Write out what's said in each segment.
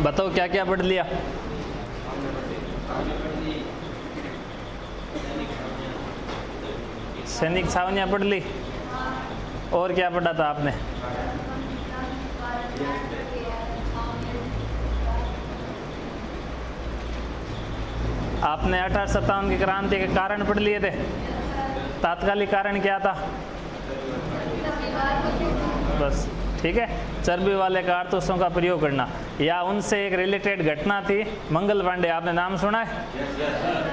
बताओ क्या क्या पढ़ लिया? सैनिक छावनियाँ पढ़ ली। और क्या पढ़ा था आपने? आपने 1857 की क्रांति के कारण पढ़ लिए थे। तात्कालिक कारण क्या था? बस ठीक है। चर्बी वाले कारतूसों का प्रयोग करना, या उनसे एक रिलेटेड घटना थी मंगल पांडे, आपने नाम सुना है?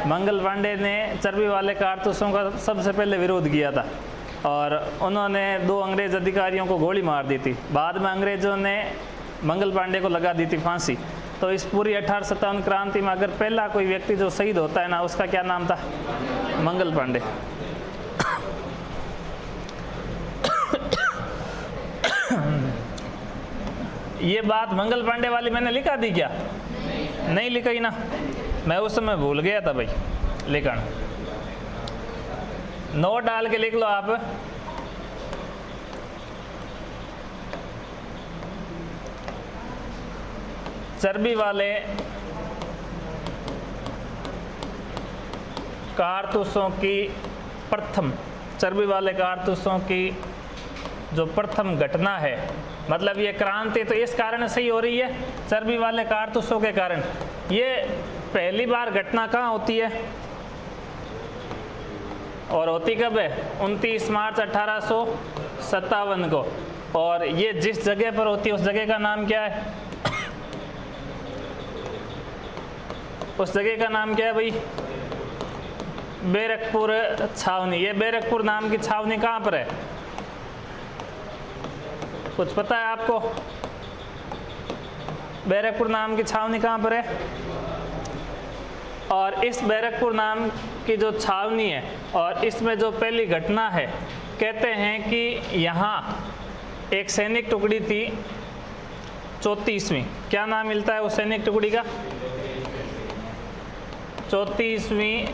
मंगल पांडे ने चर्बी वाले कारतूसों का सबसे पहले विरोध किया था और उन्होंने 2 अंग्रेज अधिकारियों को गोली मार दी थी। बाद में अंग्रेजों ने मंगल पांडे को लगा दी थी फांसी। तो इस पूरी 1857 क्रांति में अगर पहला कोई व्यक्ति जो शहीद होता है ना, उसका क्या नाम था? मंगल पांडे। ये बात मंगल पांडे वाली मैंने लिखा दी क्या? नहीं लिखा ही ना, मैं उस समय भूल गया था भाई लिखना। नोट डाल के लिख लो आप। चर्बी वाले कारतूसों की प्रथम, चर्बी वाले कारतूसों की जो प्रथम घटना है, मतलब ये क्रांति तो इस कारण से ही हो रही है, चर्बी वाले कारतूसों के कारण। ये पहली बार घटना कहाँ होती है और होती कब है? 29 मार्च 1857 को। और ये जिस जगह पर होती है उस जगह का नाम क्या है? उस जगह का नाम क्या है भाई? बैरकपुर छावनी। ये बैरकपुर नाम की छावनी कहाँ पर है? कुछ पता है आपको? बैरकपुर नाम की छावनी कहाँ पर है? और इस बैरकपुर नाम की जो छावनी है और इसमें जो पहली घटना है, कहते हैं कि यहाँ एक सैनिक टुकड़ी थी 34वीं। क्या नाम मिलता है उस सैनिक टुकड़ी का? 34वीं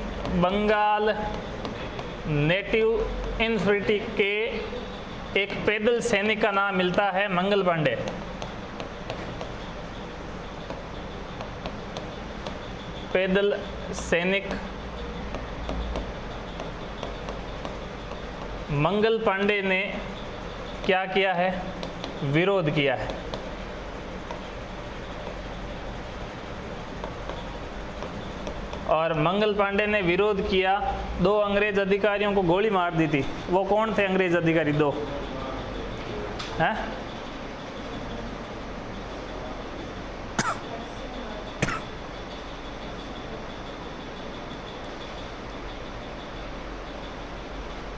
बंगाल नेटिव इन्फेंट्री के एक पैदल सैनिक का नाम मिलता है मंगल पांडे। पैदल सैनिक मंगल पांडे ने क्या किया है? विरोध किया है। और मंगल पांडे ने विरोध किया, 2 अंग्रेज अधिकारियों को गोली मार दी थी। वो कौन थे अंग्रेज अधिकारी? 2 हैं?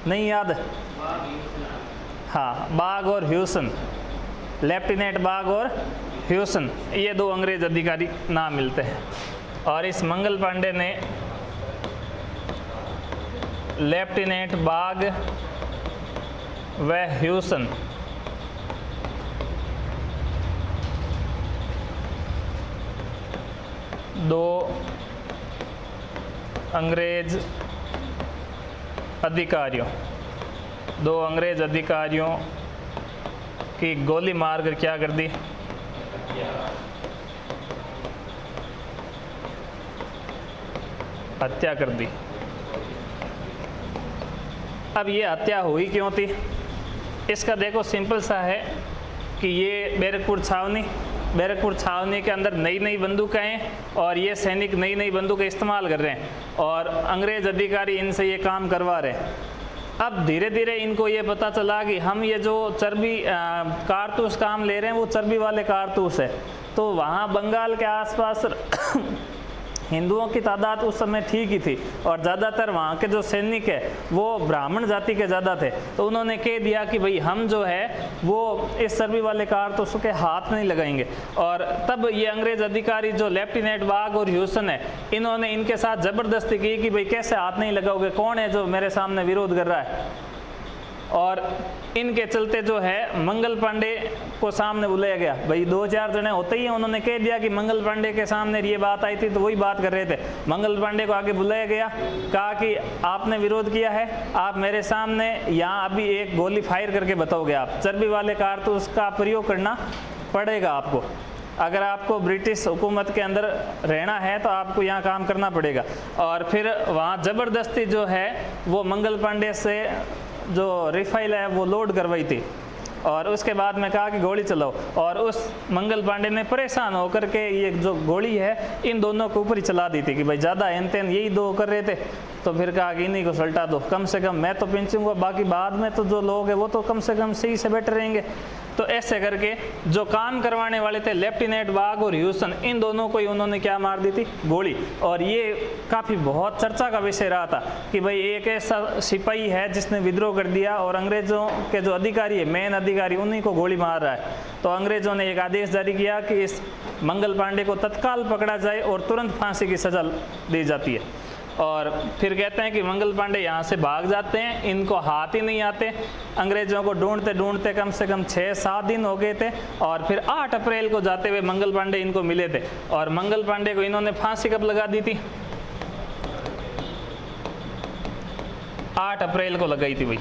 नहीं याद? हाँ, बाग और ह्यूसन, लेफ्टिनेंट बाग और ह्यूसन, ये 2 अंग्रेज अधिकारी नाम मिलते हैं। और इस मंगल पांडे ने लेफ्टिनेंट बाग व ह्यूसन दो अंग्रेज अधिकारियों की गोली मारकर क्या कर दी? हत्या कर दी। अब ये हत्या हुई क्यों थी? इसका देखो सिंपल सा है कि ये बैरकपुर छावनी के अंदर नई नई बंदूकें हैं और ये सैनिक नई नई बंदूकें इस्तेमाल कर रहे हैं और अंग्रेज अधिकारी इनसे ये काम करवा रहे हैं। अब धीरे धीरे इनको ये पता चला कि हम ये जो चर्बी कारतूस काम ले रहे हैं वो चर्बी वाले कारतूस है। तो वहाँ बंगाल के आसपास हिंदुओं की तादाद उस समय ठीक ही थी और ज़्यादातर वहाँ के जो सैनिक है वो ब्राह्मण जाति के ज़्यादा थे। तो उन्होंने कह दिया कि भाई हम जो है वो इस चर्बी वाले कारतूसों के हाथ नहीं लगाएंगे। और तब ये अंग्रेज अधिकारी जो लेफ्टिनेंट बाग और ह्यूसन है, इन्होंने इनके साथ ज़बरदस्ती की कि भाई कैसे हाथ नहीं लगाओगे, कौन है जो मेरे सामने विरोध कर रहा है। और इनके चलते जो है मंगल पांडे को सामने बुलाया गया। भाई 2-4 जने होते ही हैं, उन्होंने कह दिया कि मंगल पांडे के सामने ये बात आई थी तो वही बात कर रहे थे। मंगल पांडे को आगे बुलाया गया, कहा कि आपने विरोध किया है, आप मेरे सामने यहाँ अभी एक गोली फायर करके बताओगे, आप चर्बी वाले कारतूस का प्रयोग करना पड़ेगा आपको। अगर आपको ब्रिटिश हुकूमत के अंदर रहना है तो आपको यहाँ काम करना पड़ेगा। और फिर वहाँ ज़बरदस्ती जो है वो मंगल पांडे से जो रिफाइल है वो लोड करवाई थी, और उसके बाद में कहा कि गोली चलाओ, और उस मंगल पांडे ने परेशान होकर के ये जो गोली है इन दोनों के ऊपर ही चला दी थी कि भाई ज़्यादा एन तेन यही दो कर रहे थे, तो फिर कहा कि इन्हीं को सल्टा दो, कम से कम मैं तो पिंचूंगा, बाकी बाद में तो जो लोग हैं वो तो कम से कम सही से बैठे रहेंगे। तो ऐसे करके जो काम करवाने वाले थे लेफ्टिनेंट बाग और ह्यूसन, इन दोनों को ही उन्होंने क्या मार दी थी, गोली। और ये काफ़ी बहुत चर्चा का विषय रहा था कि भाई एक ऐसा सिपाही है जिसने विद्रोह कर दिया और अंग्रेज़ों के जो अधिकारी है, मेन अधिकारी, उन्हीं को गोली मार रहा है। तो अंग्रेज़ों ने एक आदेश जारी किया कि इस मंगल पांडे को तत्काल पकड़ा जाए और तुरंत फांसी की सज़ा दी जाती है। और फिर कहते हैं कि मंगल पांडे यहाँ से भाग जाते हैं, इनको हाथ ही नहीं आते, अंग्रेज़ों को ढूंढते ढूंढते कम से कम 6-7 दिन हो गए थे, और फिर 8 अप्रैल को जाते हुए मंगल पांडे इनको मिले थे। और मंगल पांडे को इन्होंने फांसी कब लगा दी थी, 8 अप्रैल को लगाई थी भाई,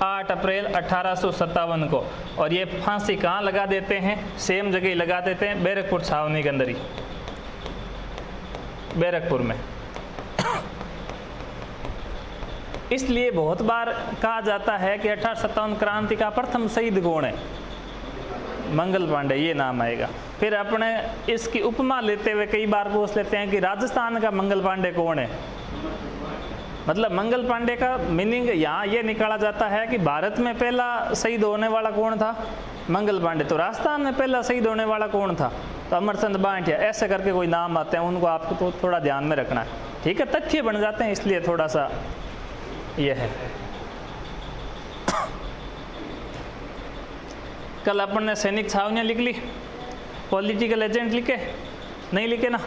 8 अप्रैल 1857 को। और ये फांसी कहाँ लगा देते हैं, सेम जगह ही लगा देते हैं, बैरकपुर छावनी के अंदर ही, बैरकपुर में। इसलिए बहुत बार कहा जाता है कि 1857 क्रांति का प्रथम शहीद कौन है, मंगल पांडे, ये नाम आएगा। फिर अपने इसकी उपमा लेते हुए कई बार पूछ लेते हैं कि राजस्थान का मंगल पांडे कौन है। मतलब मंगल पांडे का मीनिंग यहाँ ये निकाला जाता है कि भारत में पहला शहीद होने वाला कौन था, मंगल पांडे। तो राजस्थान में पहला शहीद होने वाला कौन था, तो अमरचंद बांटिया। ऐसे करके कोई नाम आते हैं, उनको आपको तो थोड़ा ध्यान में रखना है, ठीक है, तथ्य बन जाते हैं, इसलिए थोड़ा सा ये है। कल अपन ने सैनिक छावनियाँ लिख ली, पॉलिटिकल एजेंट लिखे नहीं लिखे ना,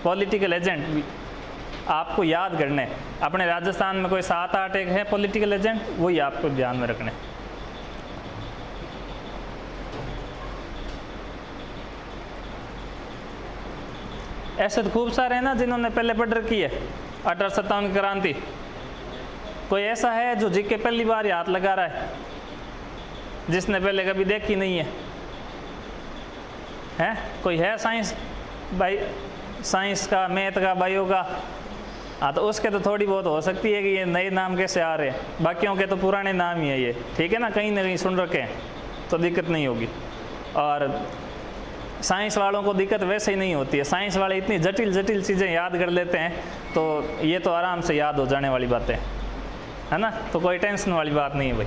पॉलिटिकल एजेंट भी आपको याद करने। अपने राजस्थान में कोई 7-8 एक है पॉलिटिकल एजेंट, वही आपको ध्यान में रखने। ऐसे तो खूब सारे हैं ना जिन्होंने पहले पढ़ रखी है 1857 की क्रांति। कोई ऐसा है जो जीके पहली बार हाथ लगा रहा है, जिसने पहले कभी देखी नहीं है? हैं कोई है साइंस भाई, साइंस का, मैथ का, बायो का? हाँ, तो उसके तो थोड़ी बहुत हो सकती है कि ये नए नाम कैसे आ रहे हैं, बाकियों के तो पुराने नाम ही है ये, ठीक है ना, कहीं ना कहीं सुन रखे हैं तो दिक्कत नहीं होगी। और साइंस वालों को दिक्कत वैसे ही नहीं होती है, साइंस वाले इतनी जटिल जटिल चीज़ें याद कर लेते हैं, तो ये तो आराम से याद हो जाने वाली बातें है ना, तो कोई टेंशन वाली बात नहीं है भाई।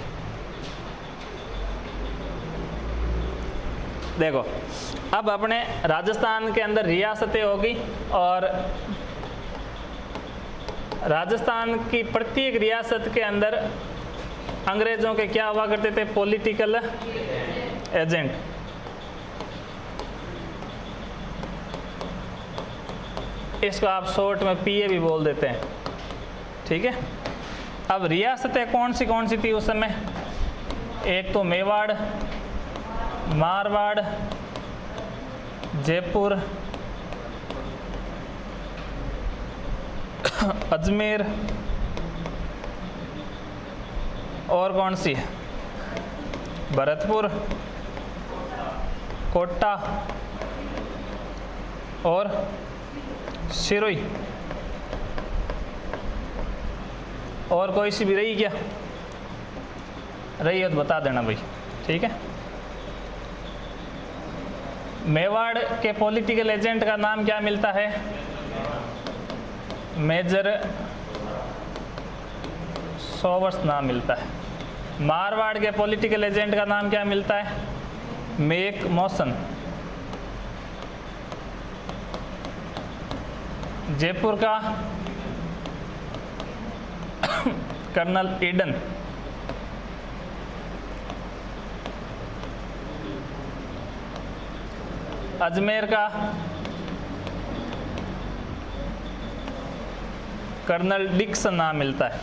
देखो, अब अपने राजस्थान के अंदर रियासतें होगी, और राजस्थान की प्रत्येक रियासत के अंदर अंग्रेज़ों के क्या हुआ करते थे, पॉलिटिकल एजेंट। इसको आप शॉर्ट में पीए भी बोल देते हैं, ठीक है। अब रियासतें कौन सी थी उस समय? एक तो मेवाड़, मारवाड़, जयपुर, अजमेर, और कौन सी, भरतपुर, कोटा और सिरोही। और कोई सी भी रही क्या? रही है तो बता देना भाई, ठीक है। मेवाड़ के पॉलिटिकल एजेंट का नाम क्या मिलता है? मेजर सोवर्स नाम मिलता है। मारवाड़ के पॉलिटिकल एजेंट का नाम क्या मिलता है? मेक मौसन। जयपुर का कर्नल ईडन। अजमेर का कर्नल डिक्सन नाम मिलता है।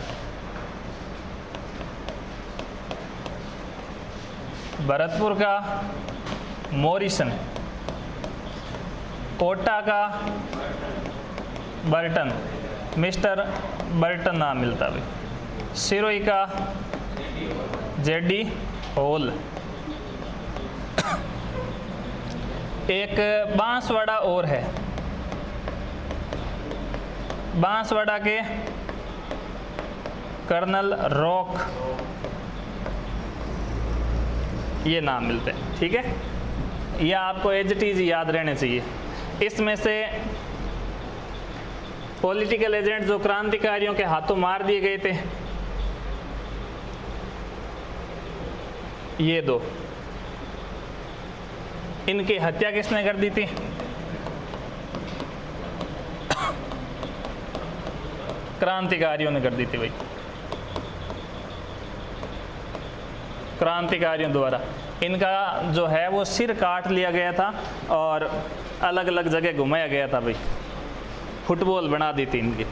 भरतपुर का मॉरिसन। कोटा का बर्टन, मिस्टर बर्टन नाम मिलता है भाई। सिरोही का जेडी हॉल, एक बांसवाड़ा और है, बांसवाड़ा के कर्नल रॉक, ये नाम मिलते हैं, ठीक है। यह आपको एज इट इज याद रहने चाहिए। इसमें से पॉलिटिकल एजेंट जो क्रांतिकारियों के हाथों मार दिए गए थे, ये दो, इनकी हत्या किसने कर दी थी? क्रांतिकारियों ने कर दी थी भाई, क्रांतिकारियों द्वारा। इनका जो है वो सिर काट लिया गया था और अलग अलग जगह घुमाया गया था भाई, फुटबॉल बना दी थी इनकी।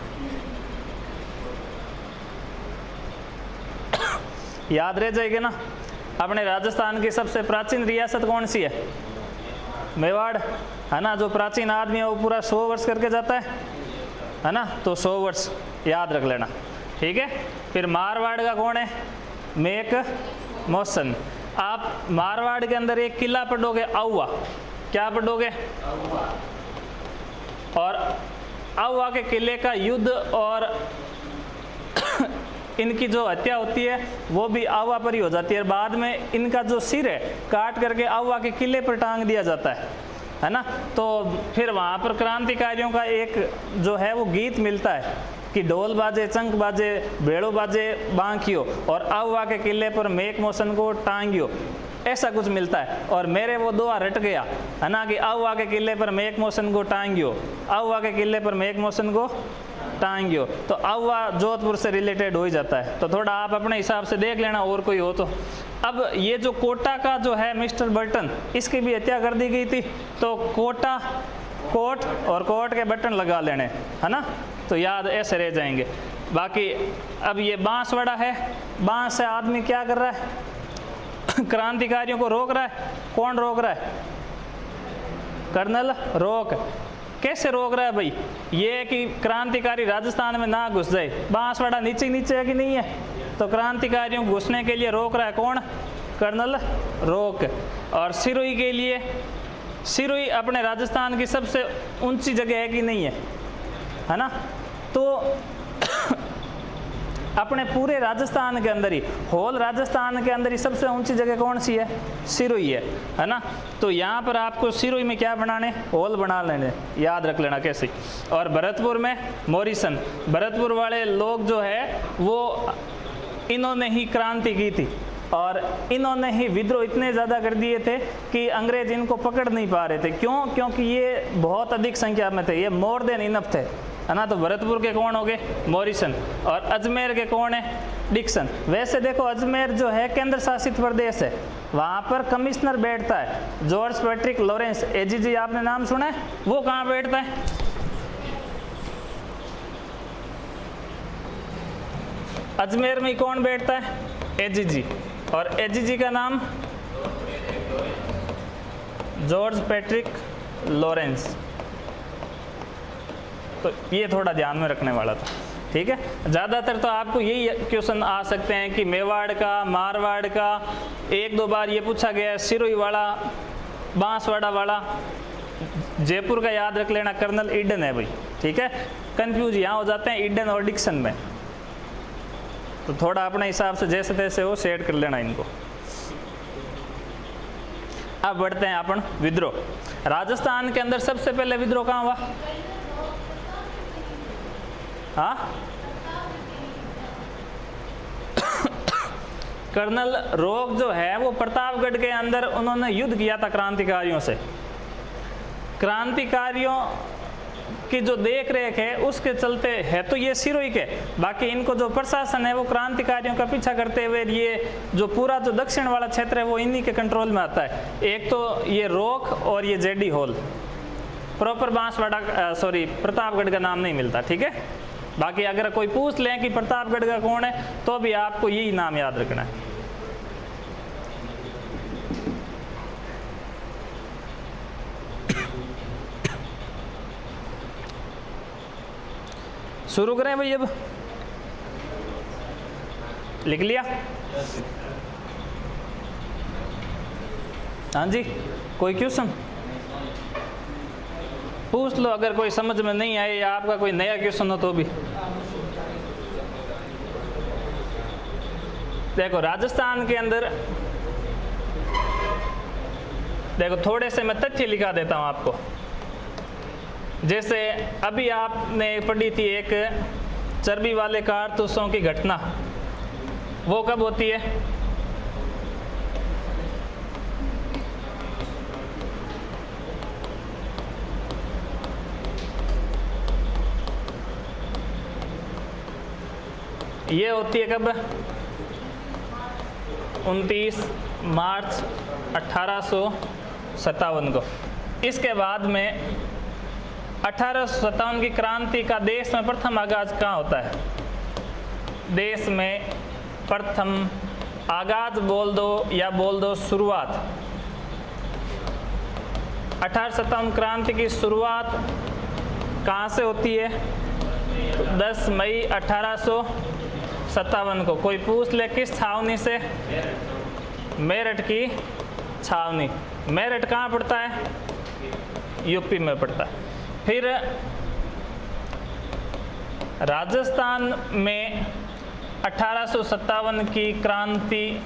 याद रह जाएगी ना। अपने राजस्थान की सबसे प्राचीन रियासत कौन सी है? मेवाड़, है ना। जो प्राचीन आदमी है वो पूरा 100 वर्ष करके जाता है ना, तो 100 वर्ष याद रख लेना, ठीक है। फिर मारवाड़ का कौन है? मेक मौसन। आप मारवाड़ के अंदर एक किला पढ़ोगे, आउवा। क्या पढ़ोगे? और आउवा के किले का युद्ध और इनकी जो हत्या होती है वो भी आउवा पर ही हो जाती है। बाद में इनका जो सिर है काट करके आउवा के किले पर टांग दिया जाता है ना। तो फिर वहाँ पर क्रांतिकारियों का एक जो है वो गीत मिलता है कि ढोल बाजे, चंक बाजे, भेड़ो बाजे, बांकियो, और आउवा के किले पर मेक मोशन को टांगियो, ऐसा कुछ मिलता है। और मेरे वो दुआ रट गया, है ना, कि आउवा के किले पर मेक मोशन को टांगियो, आउवा के किले पर मेक मोशन को टांगियो। तो आउवा जोधपुर से रिलेटेड हो ही जाता है। तो थोड़ा आप अपने हिसाब से देख लेना और कोई हो तो। अब ये जो कोटा का जो है मिस्टर बर्टन, इसकी भी हत्या कर दी गई थी। तो कोटा, कोट और कोट के बटन लगा लेने, है ना, तो याद ऐसे रह जाएंगे। बाकी अब ये बांसवाड़ा है, बांस से आदमी क्या कर रहा है? क्रांतिकारियों को रोक रहा है। कौन रोक रहा है? Colonel Rock. कैसे रोक रहा है भाई? ये कि क्रांतिकारी राजस्थान में ना घुस जाए। बांसवाड़ा नीचे नीचे है कि नहीं है? तो क्रांतिकारियों को घुसने के लिए रोक रहा है कौन? Colonel Rock. और सिरोही के लिए, सिरोही अपने राजस्थान की सबसे ऊंची जगह है कि नहीं है ना। तो अपने पूरे राजस्थान के अंदर ही, होल राजस्थान के अंदर ही सबसे ऊंची जगह कौन सी है? सिरोही है ना। तो यहाँ पर आपको सिरोही में क्या बनाने? होल बना लेने, याद रख लेना कैसे। और भरतपुर में मॉरिसन। भरतपुर वाले लोग जो है वो इन्होंने ही क्रांति की थी और इन्होंने ही विद्रोह इतने ज़्यादा कर दिए थे कि अंग्रेज इनको पकड़ नहीं पा रहे थे। क्यों? क्योंकि ये बहुत अधिक संख्या में थे, ये मोर देन इनफ थे, है ना। तो भरतपुर के कौन हो गए? मॉरिसन। और अजमेर के कौन है? डिक्सन। वैसे देखो अजमेर जो है केंद्र शासित प्रदेश है, वहाँ पर कमिश्नर बैठता है जॉर्ज पैट्रिक लॉरेंस। एजीजी आपने नाम सुना है? वो कहाँ बैठता है? अजमेर में कौन बैठता है? एजीजी। और एजीजी का नाम जॉर्ज पैट्रिक लॉरेंस। तो ये थोड़ा ध्यान में रखने वाला था, ठीक है। ज़्यादातर तो आपको यही क्वेश्चन आ सकते हैं कि मेवाड़ का, मारवाड़ का, एक दो बार ये पूछा गया है, सिरोही वाला, बांसवाड़ा वाला। जयपुर का याद रख लेना, कर्नल ईडन है भाई, ठीक है। कंफ्यूज यहाँ हो जाते हैं ईडन और डिक्सन में, तो थोड़ा अपने हिसाब से जैसे तैसे हो सेट कर लेना इनको। अब बढ़ते हैं अपन विद्रोह। राजस्थान के अंदर सबसे पहले विद्रोह कहाँ हुआ? हाँ, कर्नल रॉक जो है वो प्रतापगढ़ के अंदर उन्होंने युद्ध किया था क्रांतिकारियों से। क्रांतिकारियों की जो देख रेख है उसके चलते है तो ये सिरोही के, बाकी इनको जो प्रशासन है वो क्रांतिकारियों का पीछा करते हुए ये जो पूरा जो दक्षिण वाला क्षेत्र है वो इन्हीं के कंट्रोल में आता है। एक तो ये रॉक और ये JD hall. Proper Banswara Pratapgarh का नाम नहीं मिलता, ठीक है। बाकी अगर कोई पूछ लें कि प्रतापगढ़ का कौन है तो भी आपको यही नाम याद रखना है। शुरू करें भाई, अब लिख लिया? हाँ जी, कोई क्वेश्चन पूछ लो, अगर कोई समझ में नहीं आए या आपका कोई नया क्वेश्चन हो तो भी। देखो राजस्थान के अंदर, देखो थोड़े से मैं तथ्य लिखा देता हूँ आपको। जैसे अभी आपने पढ़ी थी एक चर्बी वाले कारतूसों की घटना, वो कब होती है? ये होती है कब? 29 मार्च 1857 को। इसके बाद में 1857 की क्रांति का देश में प्रथम आगाज कहाँ होता है? देश में प्रथम आगाज बोल दो या बोल दो शुरुआत, 1857 क्रांति की शुरुआत कहाँ से होती है? 10 मई 1857 को। कोई पूछ ले किस छावनी से? मेरठ की छावनी। मेरठ कहाँ पड़ता है? यूपी में पड़ता है। फिर राजस्थान में 1857 की क्रांति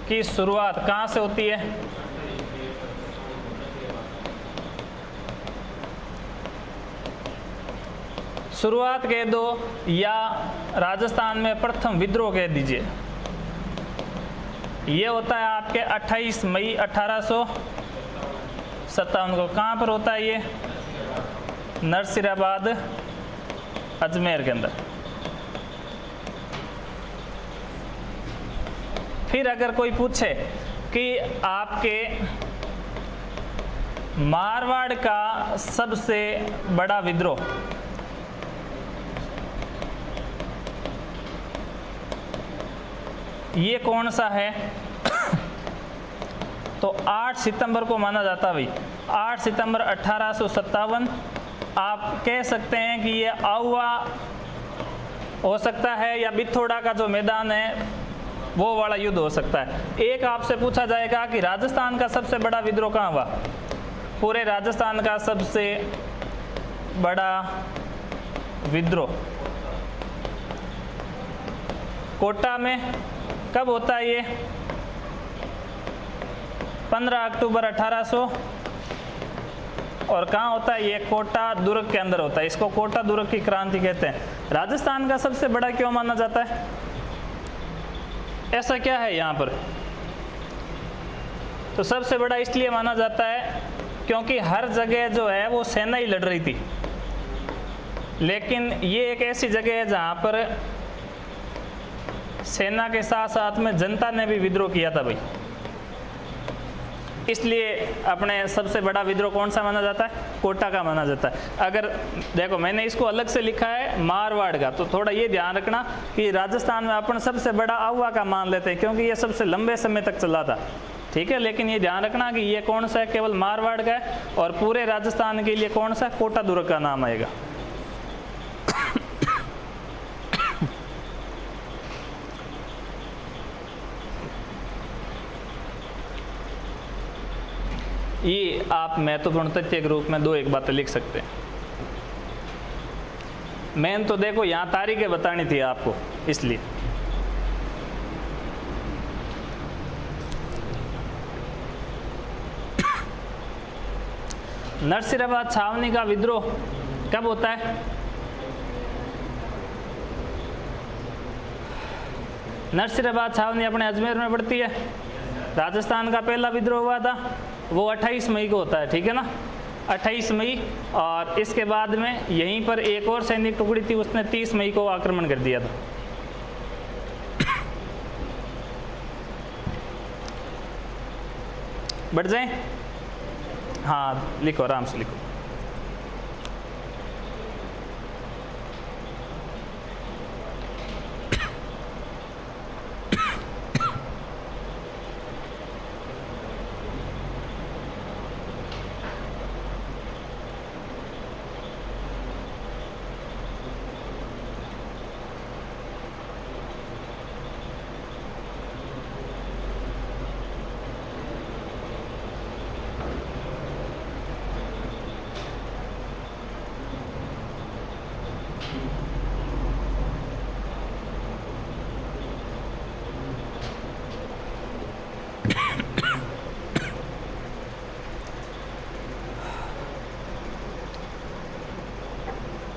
की शुरुआत कहाँ से होती है? शुरुआत कह दो या राजस्थान में प्रथम विद्रोह कह दीजिए। ये होता है आपके 28 मई 1857 को। कहाँ पर होता है ये? नरसिराबाद, अजमेर के अंदर। फिर अगर कोई पूछे कि आपके मारवाड़ का सबसे बड़ा विद्रोह ये कौन सा है? तो 8 सितंबर को माना जाता है भाई। 8 सितंबर 1857। आप कह सकते हैं कि ये आउवा हो सकता है या बिथोड़ा का जो मैदान है वो वाला युद्ध हो सकता है। एक आपसे पूछा जाएगा कि राजस्थान का सबसे बड़ा विद्रोह कहाँ हुआ? पूरे राजस्थान का सबसे बड़ा विद्रोह कोटा में कब होता है? ये 15 अक्टूबर 1800। और कहाँ होता है? ये कोटा दुर्ग के अंदर होता है। इसको कोटा दुर्ग की क्रांति कहते हैं। राजस्थान का सबसे बड़ा क्यों माना जाता है? ऐसा क्या है यहाँ पर? तो सबसे बड़ा इसलिए माना जाता है क्योंकि हर जगह जो है वो सेना ही लड़ रही थी, लेकिन ये एक ऐसी जगह है जहाँ पर सेना के साथ साथ में जनता ने भी विद्रोह किया था भाई। इसलिए अपने सबसे बड़ा विद्रोह कौन सा माना जाता है? कोटा का माना जाता है। अगर देखो मैंने इसको अलग से लिखा है मारवाड़ का, तो थोड़ा ये ध्यान रखना कि राजस्थान में अपन सबसे बड़ा आउवा का मान लेते हैं क्योंकि ये सबसे लंबे समय तक चला था, ठीक है। लेकिन ये ध्यान रखना कि ये कौन सा है? केवल मारवाड़ का है। और पूरे राजस्थान के लिए कौन सा? कोटा दुर्ग का नाम आएगा। ये आप महत्वपूर्ण तथ्य के रूप में 2-1 बातें लिख सकते हैं। मेन तो देखो यहाँ तारीखें बतानी थी आपको, इसलिए नरसिराबाद छावनी का विद्रोह कब होता है? नरसिराबाद छावनी अपने अजमेर में पड़ती है। राजस्थान का पहला विद्रोह हुआ था वो 28 मई को होता है, ठीक है ना, 28 मई। और इसके बाद में यहीं पर एक और सैनिक टुकड़ी थी, उसने 30 मई को आक्रमण कर दिया था। बढ़ जाए? हाँ लिखो, आराम से लिखो।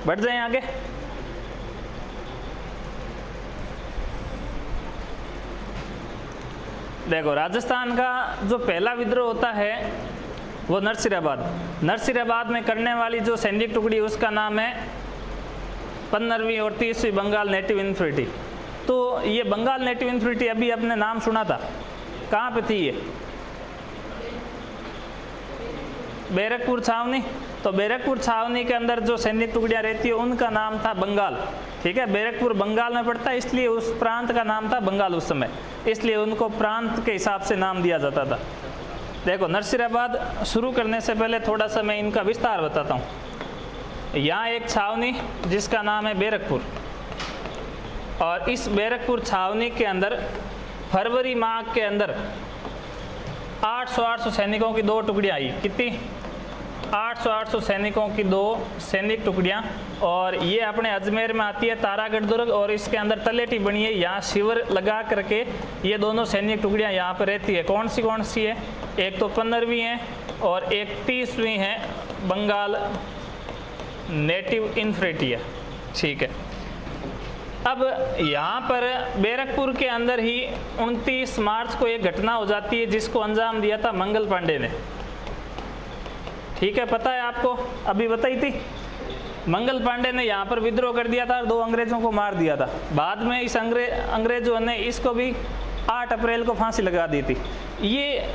बढ़ जाएं आगे। देखो राजस्थान का जो पहला विद्रोह होता है वो नरसिराबाद में करने वाली जो सैनिक टुकड़ी उसका नाम है 15वीं और 30वीं बंगाल नेटिव इन्फेंट्री। तो ये बंगाल नेटिव इन्फेंट्री अभी अपने नाम सुना था, कहाँ पे थी ये? बैरकपुर छावनी। तो बैरकपुर छावनी के अंदर जो सैनिक टुकड़ियाँ रहती है उनका नाम था बंगाल। ठीक है, बैरकपुर बंगाल में पड़ता है, इसलिए उस प्रांत का नाम था बंगाल उस समय, इसलिए उनको प्रांत के हिसाब से नाम दिया जाता था। देखो नरसिराबाद शुरू करने से पहले थोड़ा सा मैं इनका विस्तार बताता हूँ। यहाँ एक छावनी जिसका नाम है बैरकपुर, और इस बैरकपुर छावनी के अंदर फरवरी माह के अंदर 800 सैनिकों की 2 टुकड़ियाँ आई। कितनी? 800 सैनिकों की 2 सैनिक टुकड़ियाँ। और ये अपने अजमेर में आती है, तारागढ़ दुर्ग, और इसके अंदर तलेटी बनी है, यहाँ शिविर लगा करके ये दोनों सैनिक टुकड़ियाँ यहाँ पर रहती है। कौन सी है? एक तो 15वीं है और एक 30वीं है बंगाल नेटिव इन्फेंट्री है। ठीक है, अब यहाँ पर बैरकपुर के अंदर ही 29 मार्च को एक घटना हो जाती है जिसको अंजाम दिया था मंगल पांडे ने। ठीक है, पता है आपको, अभी बताई थी। मंगल पांडे ने यहाँ पर विद्रोह कर दिया था और 2 अंग्रेजों को मार दिया था। बाद में इस अंग्रेजों ने इसको भी 8 अप्रैल को फांसी लगा दी थी। ये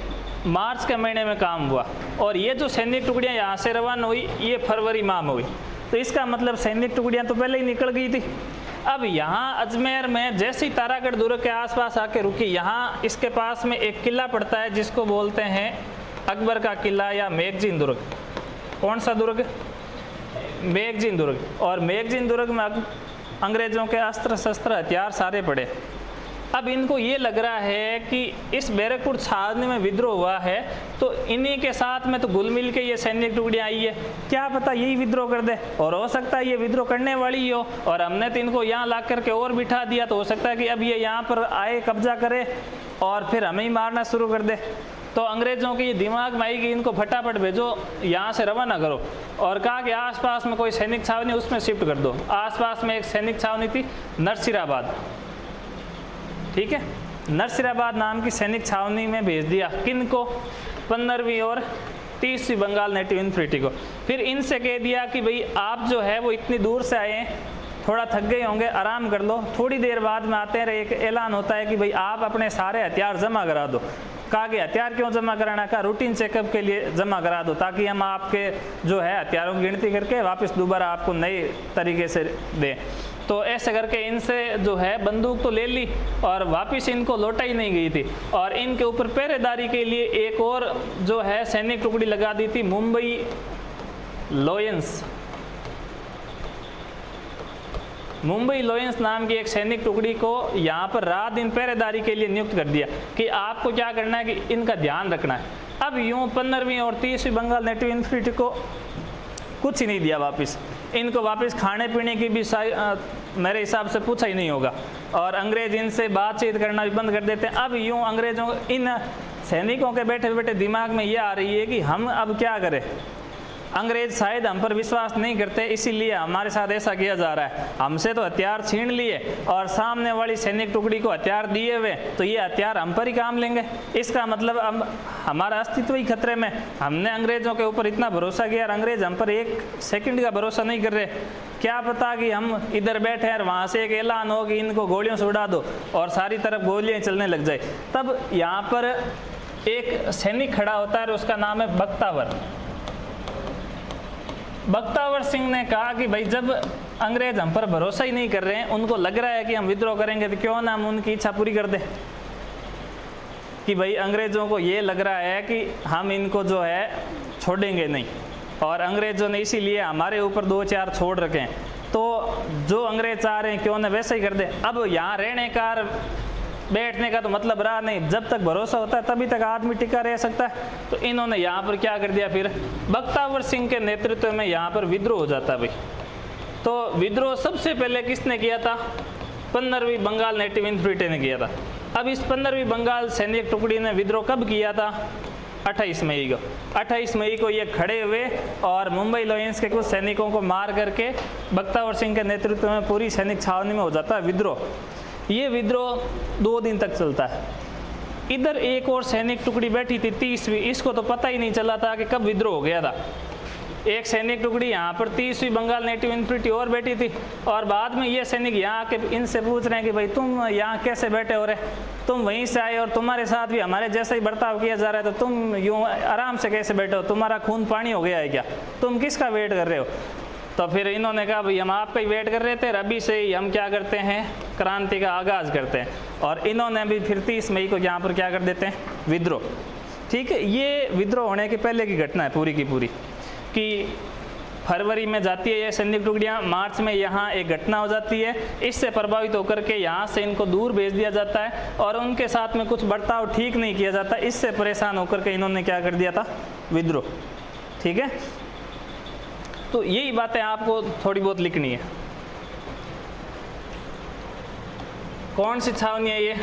मार्च के महीने में काम हुआ, और ये जो सैनिक टुकड़ियाँ यहाँ से रवाना हुई ये फरवरी माह में हुई। तो इसका मतलब सैनिक टुकड़ियाँ तो पहले ही निकल गई थी। अब यहाँ अजमेर में जैसे ही तारागढ़ दुर्ग के आसपास आके रुकी, यहाँ इसके पास में एक किला पड़ता है जिसको बोलते हैं अकबर का किला या मैगजीन दुर्ग। कौन सा दुर्ग? मैगजीन दुर्ग। और मैगजीन दुर्ग में अंग्रेजों के अस्त्र शस्त्र हथियार सारे पड़े। अब इनको ये लग रहा है कि इस बैरकपुर छावनी में विद्रोह हुआ है, तो इन्हीं के साथ में तो घुल मिल के ये सैनिक टुकड़ियाँ आई है, क्या पता यही विद्रोह कर दे, और हो सकता है ये विद्रोह करने वाली ही हो, और हमने तो इनको यहाँ ला करके और बिठा दिया, तो हो सकता है कि अब ये यहाँ पर आए, कब्जा करे और फिर हमें ही मारना शुरू कर दे। तो अंग्रेज़ों के ये दिमाग में आई कि इनको फटाफट भेजो, यहाँ से रवाना करो, और कहा कि आसपास में कोई सैनिक छावनी उसमें शिफ्ट कर दो। आसपास में एक सैनिक छावनी थी नरसिराबाद। ठीक है, नरसिराबाद नाम की सैनिक छावनी में भेज दिया। किन को? 15वीं और 30वीं बंगाल नेटिव इन्फेंट्री को। फिर इनसे कह दिया कि भाई आप जो है वो इतनी दूर से आए हैं, थोड़ा थक गए होंगे, आराम कर लो, थोड़ी देर बाद में आते रहे। एक ऐलान होता है कि भाई आप अपने सारे हथियार जमा करा दो। कहा कि हथियार क्यों जमा कराना? का रूटीन चेकअप के लिए जमा करा दो, ताकि हम आपके जो है हथियारों की गिनती करके वापस दोबारा आपको नए तरीके से दें। तो ऐसे करके इनसे जो है बंदूक तो ले ली और वापस इनको लौटाई नहीं गई थी। और इनके ऊपर पहरेदारी के लिए एक और जो है सैनिक टुकड़ी लगा दी थी, मुंबई लॉयंस। मुंबई लॉयंस नाम की एक सैनिक टुकड़ी को यहाँ पर रात दिन पहरेदारी के लिए नियुक्त कर दिया कि आपको क्या करना है कि इनका ध्यान रखना है। अब यूँ 15वीं और 30वीं बंगाल नेटिव इन्फेंट्री को कुछ ही नहीं दिया वापस। इनको वापस खाने पीने की भी मेरे हिसाब से पूछा ही नहीं होगा, और अंग्रेज इनसे बातचीत करना भी बंद कर देते हैं। अब यूँ अंग्रेजों इन सैनिकों के बैठे बैठे दिमाग में ये आ रही है कि हम अब क्या करें। अंग्रेज शायद हम पर विश्वास नहीं करते, इसीलिए हमारे साथ ऐसा किया जा रहा है। हमसे तो हथियार छीन लिए और सामने वाली सैनिक टुकड़ी को हथियार दिए हुए, तो ये हथियार हम पर ही काम लेंगे। इसका मतलब अब हमारा अस्तित्व ही खतरे में। हमने अंग्रेज़ों के ऊपर इतना भरोसा किया और अंग्रेज हम पर 1 सेकंड का भरोसा नहीं कर रहे। क्या पता कि हम इधर बैठे हैं और वहाँ से एक ऐलान हो कि इनको गोलियों से उड़ा दो और सारी तरफ गोलियाँ चलने लग जाए। तब यहाँ पर एक सैनिक खड़ा होता है और उसका नाम है बख्तावर। बख्तावर सिंह ने कहा कि भाई जब अंग्रेज हम पर भरोसा ही नहीं कर रहे हैं, उनको लग रहा है कि हम विद्रोह करेंगे, तो क्यों ना हम उनकी इच्छा पूरी कर दें। कि भाई अंग्रेज़ों को ये लग रहा है कि हम इनको जो है छोड़ेंगे नहीं, और अंग्रेज़ों ने इसीलिए हमारे ऊपर 2-4 छोड़ रखे हैं। तो जो अंग्रेज चाह रहे हैं क्यों ना वैसे ही कर दें। अब यहाँ रहने का बैठने का तो मतलब रहा नहीं। जब तक भरोसा होता है तभी तक आदमी टिका रह सकता है। तो इन्होंने यहाँ पर क्या कर दिया, फिर बख्तावर सिंह के नेतृत्व में यहाँ पर विद्रोह हो जाता है भाई। तो विद्रोह सबसे पहले किसने किया था? 15वीं बंगाल नेटिव इन्फेंट्री ने किया था। अब इस 15वीं बंगाल सैनिक टुकड़ी ने विद्रोह कब किया था? 28 मई को। 28 मई को ये खड़े हुए और मुंबई लॉयंस के कुछ सैनिकों को मार करके बख्तावर सिंह के नेतृत्व में पूरी सैनिक छावनी में हो जाता है विद्रोह। ये विद्रोह 2 दिन तक चलता है। इधर एक और सैनिक टुकड़ी बैठी थी 30वीं, इसको तो पता ही नहीं चला था कि कब विद्रोह हो गया था। एक सैनिक टुकड़ी यहाँ पर 30वीं बंगाल नेटिव इन्फेंट्री और बैठी थी, और बाद में ये सैनिक यहाँ आके इनसे पूछ रहे हैं कि भाई तुम यहाँ कैसे बैठे हो रहे, तुम वहीं से आए और तुम्हारे साथ भी हमारे जैसा ही बर्ताव किया जा रहा है, तो तुम यूँ आराम से कैसे बैठे हो, तुम्हारा खून पानी हो गया है क्या, तुम किसका वेट कर रहे हो? तो फिर इन्होंने कहा भाई हम आपका ही वेट कर रहे थे, अभी से ही हम क्या करते हैं, क्रांति का आगाज़ करते हैं। और इन्होंने भी फिर 30 मई को यहाँ पर क्या कर देते हैं, विद्रोह। ठीक है, ये विद्रोह होने के पहले की घटना है पूरी की पूरी, कि फरवरी में जाती है ये सैनिक टुकड़ियाँ, मार्च में यहाँ एक घटना हो जाती है, इससे प्रभावित होकर के यहाँ से इनको दूर भेज दिया जाता है और उनके साथ में कुछ बर्ताव ठीक नहीं किया जाता, इससे परेशान होकर के इन्होंने क्या कर दिया था, विद्रोह। ठीक है, तो यही बातें आपको थोड़ी बहुत लिखनी है। कौन सी छावनी है ये?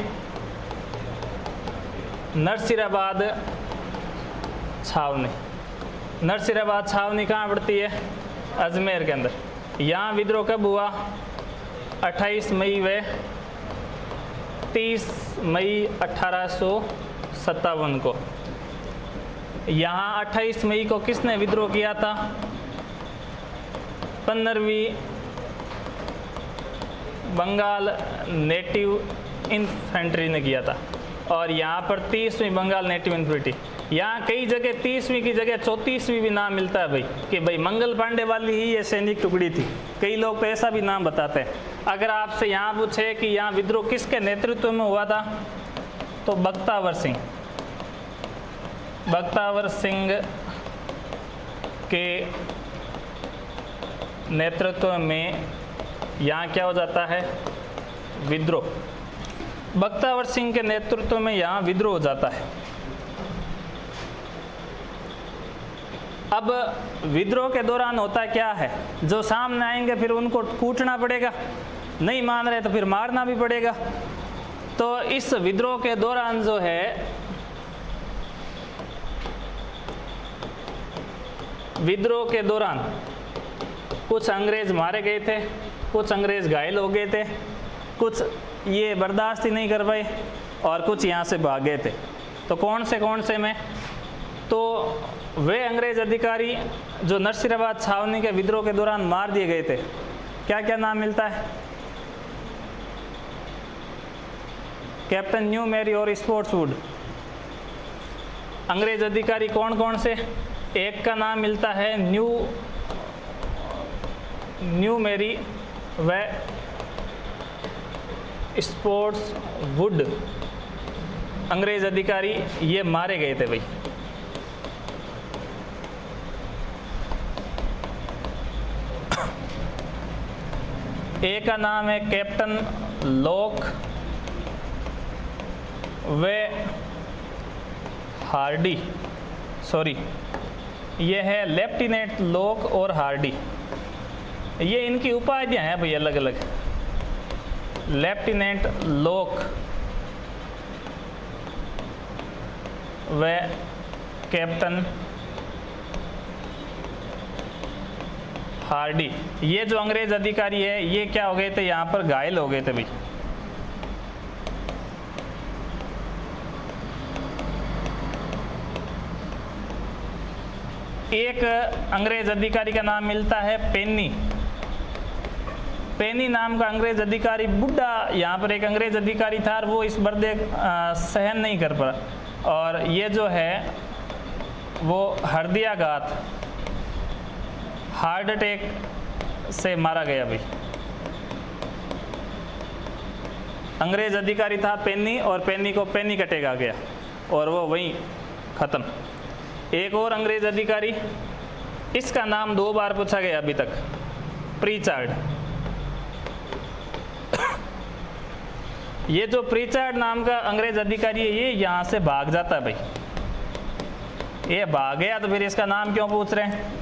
नरसिराबाद छावनी। नरसिराबाद छावनी कहाँ पड़ती है? अजमेर के अंदर। यहाँ विद्रोह कब हुआ? 28 मई व 30 मई 1857 को। यहाँ 28 मई को किसने विद्रोह किया था? 15वीं बंगाल नेटिव इन्फेंट्री ने किया था, और यहाँ पर 30वीं बंगाल नेटिव इन्फेंट्री। यहाँ कई जगह 30वीं की जगह 34वीं भी नाम मिलता है भाई, कि भाई मंगल पांडे वाली ही ये सैनिक टुकड़ी थी। कई लोग तो ऐसा भी नाम बताते हैं। अगर आपसे यहाँ पूछे कि यहाँ विद्रोह किसके नेतृत्व में हुआ था, तो बख्तावर सिंह के नेतृत्व में यहाँ क्या हो जाता है, विद्रोह। बख्तावर सिंह के नेतृत्व में यहाँ विद्रोह हो जाता है। अब विद्रोह के दौरान होता क्या है, जो सामने आएंगे फिर उनको कूटना पड़ेगा, नहीं मान रहे तो फिर मारना भी पड़ेगा। तो इस विद्रोह के दौरान जो है, विद्रोह के दौरान कुछ अंग्रेज मारे गए थे, कुछ अंग्रेज घायल हो गए थे, कुछ ये बर्दाश्त ही नहीं कर पाए और कुछ यहाँ से भाग गए थे। तो कौन से में? तो वे अंग्रेज अधिकारी जो नरसिराबाद छावनी के विद्रोह के दौरान मार दिए गए थे, क्या क्या नाम मिलता है? कैप्टन न्यू मैरी और स्पोर्ट्सवुड। अंग्रेज अधिकारी कौन कौन से? एक का नाम मिलता है न्यू मैरी व स्पोर्ट्सवुड। अंग्रेज अधिकारी ये मारे गए थे भाई। एक का नाम है कैप्टन लॉक व हार्डी, सॉरी ये है लेफ्टिनेंट लॉक और हार्डी। ये इनकी उपाधियां हैं भाई अलग अलग। लेफ्टिनेंट लॉक व कैप्टन हार्डी, ये जो अंग्रेज अधिकारी है ये क्या हो गए थे, यहाँ पर घायल हो गए थे भाई। एक अंग्रेज अधिकारी का नाम मिलता है पेनी नाम का अंग्रेज अधिकारी, बुढ़ा यहाँ पर एक अंग्रेज अधिकारी था और वो इस बर्दे सहन नहीं कर पा, और ये जो है वो हृदयाघात, हार्ट अटैक से मारा गया भाई। अंग्रेज अधिकारी था पेनी, और पेनी को पैनिक अटैक आ गया और वो वहीं ख़त्म। एक और अंग्रेज अधिकारी, इसका नाम 2 बार पूछा गया अभी तक, प्रीचार्ड। ये जो प्रीचार्ड नाम का अंग्रेज अधिकारी है ये यहाँ से भाग जाता है भाई। ये भाग गया तो फिर इसका नाम क्यों पूछ रहे हैं?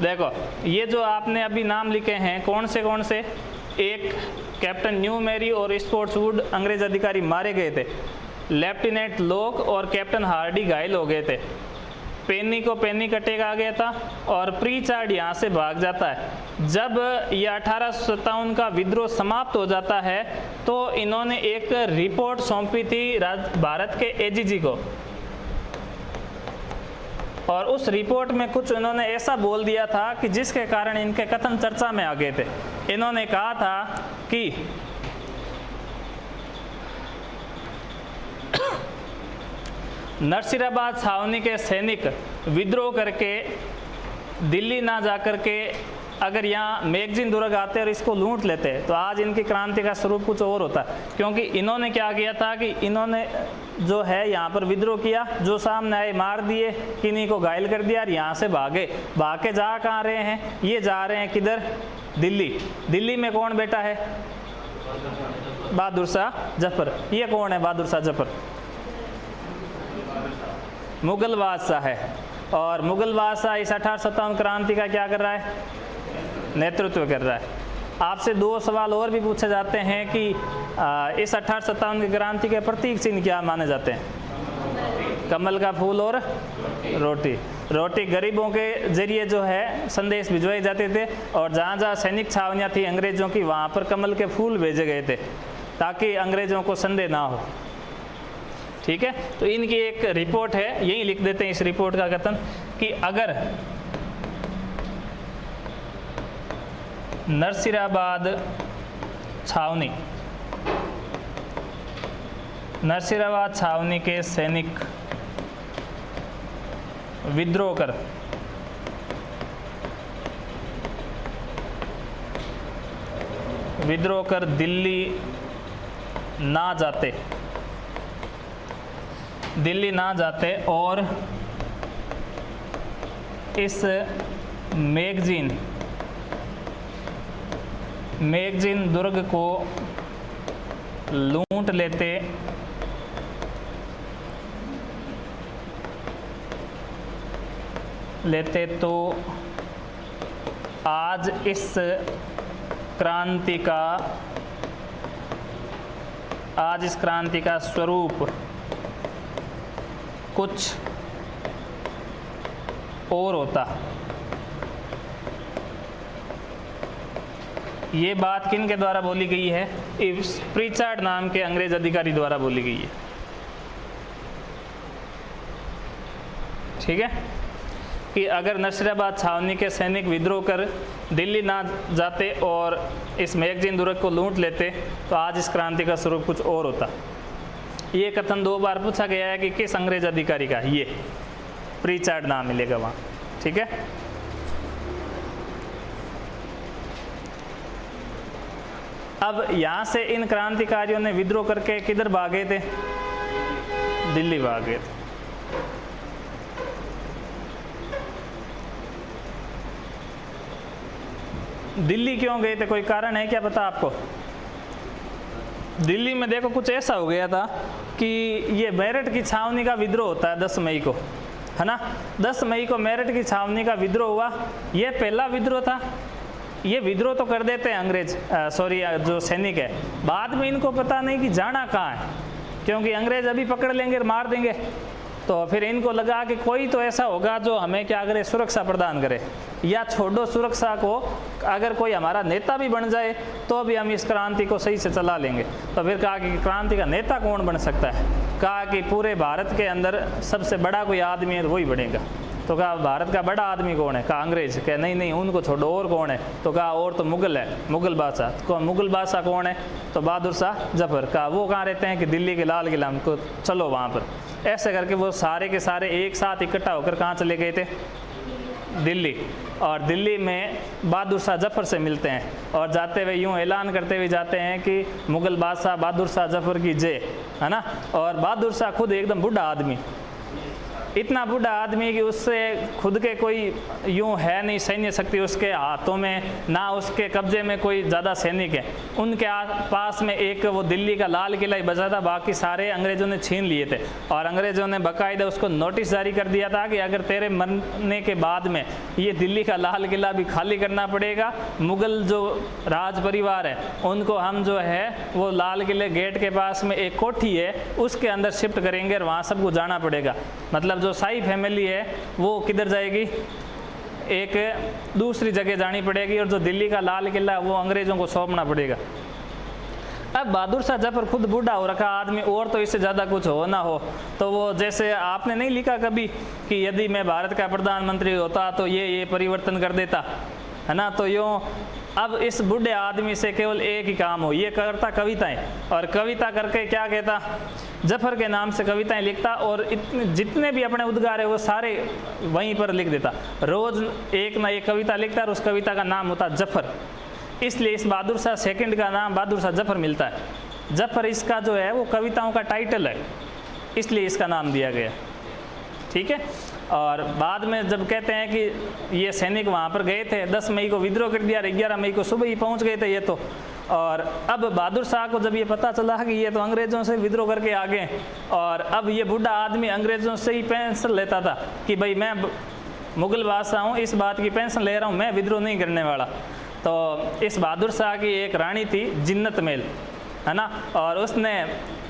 देखो ये जो आपने अभी नाम लिखे हैं कौन से, एक कैप्टन न्यू मैरी और स्पोर्ट्सवुड अंग्रेज अधिकारी मारे गए थे। लेफ्टिनेंट लोक और कैप्टन हार्डी घायल हो गए थे। पेनी को पैनिक अटैक आ गया था और प्रीचार्ड यहाँ से भाग जाता है। जब ये 1857 का विद्रोह समाप्त हो जाता है तो इन्होंने एक रिपोर्ट सौंपी थी भारत के एजीजी को, और उस रिपोर्ट में कुछ इन्होंने ऐसा बोल दिया था कि जिसके कारण इनके कथन चर्चा में आ गए थे। इन्होंने कहा था कि नरसिराबाद छावनी के सैनिक विद्रोह करके दिल्ली ना जाकर के अगर यहाँ मैगजीन दुर्ग आते और इसको लूट लेते तो आज इनकी क्रांति का स्वरूप कुछ और होता। क्योंकि इन्होंने क्या किया था कि इन्होंने जो है यहाँ पर विद्रोह किया, जो सामने आए मार दिए, किन्हीं को घायल कर दिया और यहाँ से भागे। भाग के जा कहाँ रहे हैं? ये जा रहे हैं किधर? दिल्ली। दिल्ली में कौन बैठा है? बहादुर शाह जफर। ये कौन है बहादुर शाह जफर? मुगल बादशाह है। और मुगल बादशाह इस 1857 क्रांति का क्या कर रहा है? नेतृत्व कर रहा है। आपसे दो सवाल और भी पूछे जाते हैं कि इस 1857 की क्रांति के प्रतीक चिन्ह क्या माने जाते हैं? कमल का फूल और रोटी। रोटी गरीबों के जरिए जो है संदेश भिजवाए जाते थे, और जहाँ जहाँ सैनिक छावनियाँ थी अंग्रेज़ों की वहाँ पर कमल के फूल भेजे गए थे ताकि अंग्रेज़ों को संदेह ना हो। ठीक है, तो इनकी एक रिपोर्ट है, यही लिख देते हैं इस रिपोर्ट का कथन कि अगर नरसिराबाद छावनी के सैनिक विद्रोह कर दिल्ली ना जाते और इस मैगजीन दुर्ग को लूट लेते तो आज इस क्रांति का स्वरूप कुछ और होता। ये बात किन के द्वारा बोली गई है? इस प्रीचार्ड नाम के अंग्रेज अधिकारी द्वारा बोली गई है। ठीक है, कि अगर नरसिराबाद छावनी के सैनिक विद्रोह कर दिल्ली ना जाते और इस मैगजीन दुर्ग को लूट लेते तो आज इस क्रांति का स्वरूप कुछ और होता। ये कथन दो बार पूछा गया है कि किस अंग्रेज अधिकारी का? ये प्रीचार्ड नाम मिलेगा वहाँ। ठीक है, अब यहाँ से इन क्रांतिकारियों ने विद्रोह करके किधर भागे थे? दिल्ली भागे थे। दिल्ली क्यों गए थे? कोई कारण है क्या पता आपको? दिल्ली में देखो कुछ ऐसा हो गया था कि ये मेरठ की छावनी का विद्रोह होता है 10 मई को, है ना। 10 मई को मेरठ की छावनी का विद्रोह हुआ। ये पहला विद्रोह था। ये विद्रोह तो कर देते हैं अंग्रेज, जो सैनिक है। बाद में इनको पता नहीं कि जाना कहाँ है, क्योंकि अंग्रेज अभी पकड़ लेंगे और मार देंगे। तो फिर इनको लगा कि कोई तो ऐसा होगा जो हमें क्या करे, सुरक्षा प्रदान करे, या छोड़ो सुरक्षा को, अगर कोई हमारा नेता भी बन जाए तो भी हम इस क्रांति को सही से चला लेंगे। तो फिर कहा कि क्रांति का नेता कौन बन सकता है? कहा कि पूरे भारत के अंदर सबसे बड़ा कोई आदमी है वही बनेगा। तो कहा भारत का बड़ा आदमी कौन है? कहा अंग्रेज। कहा नहीं उनको छोड़ो, और कौन है? तो कहा और तो मुगल है, मुगल बादशाह। तो मुगल बादशाह कौन है? तो बहादुर शाह जफर। कहा वो कहाँ रहते हैं? कि दिल्ली के लाल किला, को चलो वहाँ पर। ऐसे करके वो सारे के सारे एक साथ इकट्ठा होकर कहाँ चले गए थे? दिल्ली। और दिल्ली में बहादुर शाह जफर से मिलते हैं और जाते हुए यूँ ऐलान करते हुए जाते हैं कि मुगल बादशाह बहादुर शाह जफर की जय, है ना। और बहादुर शाह खुद एकदम बूढ़ा आदमी, इतना बूढ़ा आदमी कि उससे खुद के कोई यूँ है नहीं सैन्य शक्ति उसके हाथों में, ना उसके कब्जे में कोई ज़्यादा सैनिक है। उनके पास में एक वो दिल्ली का लाल किला ही बचा था, बाकी सारे अंग्रेज़ों ने छीन लिए थे। और अंग्रेज़ों ने बाकायदा उसको नोटिस जारी कर दिया था कि अगर तेरे मरने के बाद में ये दिल्ली का लाल किला भी खाली करना पड़ेगा, मुग़ल जो राज परिवार है उनको हम जो है वो लाल किले गेट के पास में एक कोठी है उसके अंदर शिफ्ट करेंगे और वहाँ सबको जाना पड़ेगा। मतलब जो शाही फैमिली है वो किधर जाएगी, एक दूसरी जगह जानी पड़ेगी, और जो दिल्ली का लाल किला वो अंग्रेज़ों को सौंपना पड़ेगा। अब बहादुर शाह जफर खुद बूढ़ा हो रखा आदमी, और तो इससे ज़्यादा कुछ हो ना हो, तो वो जैसे आपने नहीं लिखा कभी कि यदि मैं भारत का प्रधानमंत्री होता तो ये परिवर्तन कर देता, है ना। तो यूँ अब इस बूढ़े आदमी से केवल एक ही काम हो, ये करता कविताएं, और कविता करके क्या कहता, जफर के नाम से कविताएं लिखता, और जितने भी अपने उद्गार है वो सारे वहीं पर लिख देता। रोज़ एक ना एक कविता लिखता और उस कविता का नाम होता जफर। इसलिए इस बहादुर शाह सेकंड का नाम बहादुर शाह जफर मिलता है। जफर इसका जो है वो कविताओं का टाइटल है, इसलिए इसका नाम दिया गया, ठीक है। और बाद में जब कहते हैं कि ये सैनिक वहाँ पर गए थे, 10 मई को विद्रोह कर दिया, 11 मई को सुबह ही पहुँच गए थे ये तो। और अब बहादुर शाह को जब ये पता चला कि ये तो अंग्रेज़ों से विद्रोह करके आ गए, और अब ये बूढ़ा आदमी अंग्रेज़ों से ही पेंशन लेता था कि भाई मैं मुग़ल बादशाह हूँ, इस बात की पेंशन ले रहा हूँ, मैं विद्रोह नहीं करने वाला। तो इस बहादुर शाह की एक रानी थी जिन्नत महल, है ना, और उसने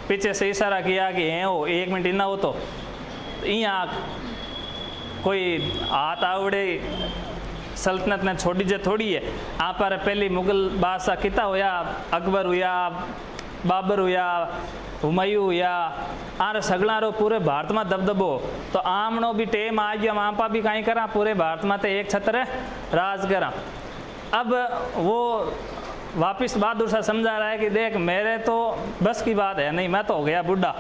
पीछे से इशारा किया कि हो 1 मिनट इना हो तो यहाँ कोई हाथ आवड़े सल्तनत ने छोड़ी जे थोड़ी है। आप पर पहली मुग़ल बादशाह किता होया, अकबर हुआ, बाबर हुआ, हुमायूं हुआ, आर सगड़ा पूरे भारत में दबदबो, तो आमनो भी टेम आ गया, आपा भी कहीं करा, पूरे भारत में तो एक छत्र राज करा। अब वो वापस बहादुर शाह समझा रहा है कि देख मेरे तो बस की बात है नहीं, मैं तो हो गया बूढ़ा,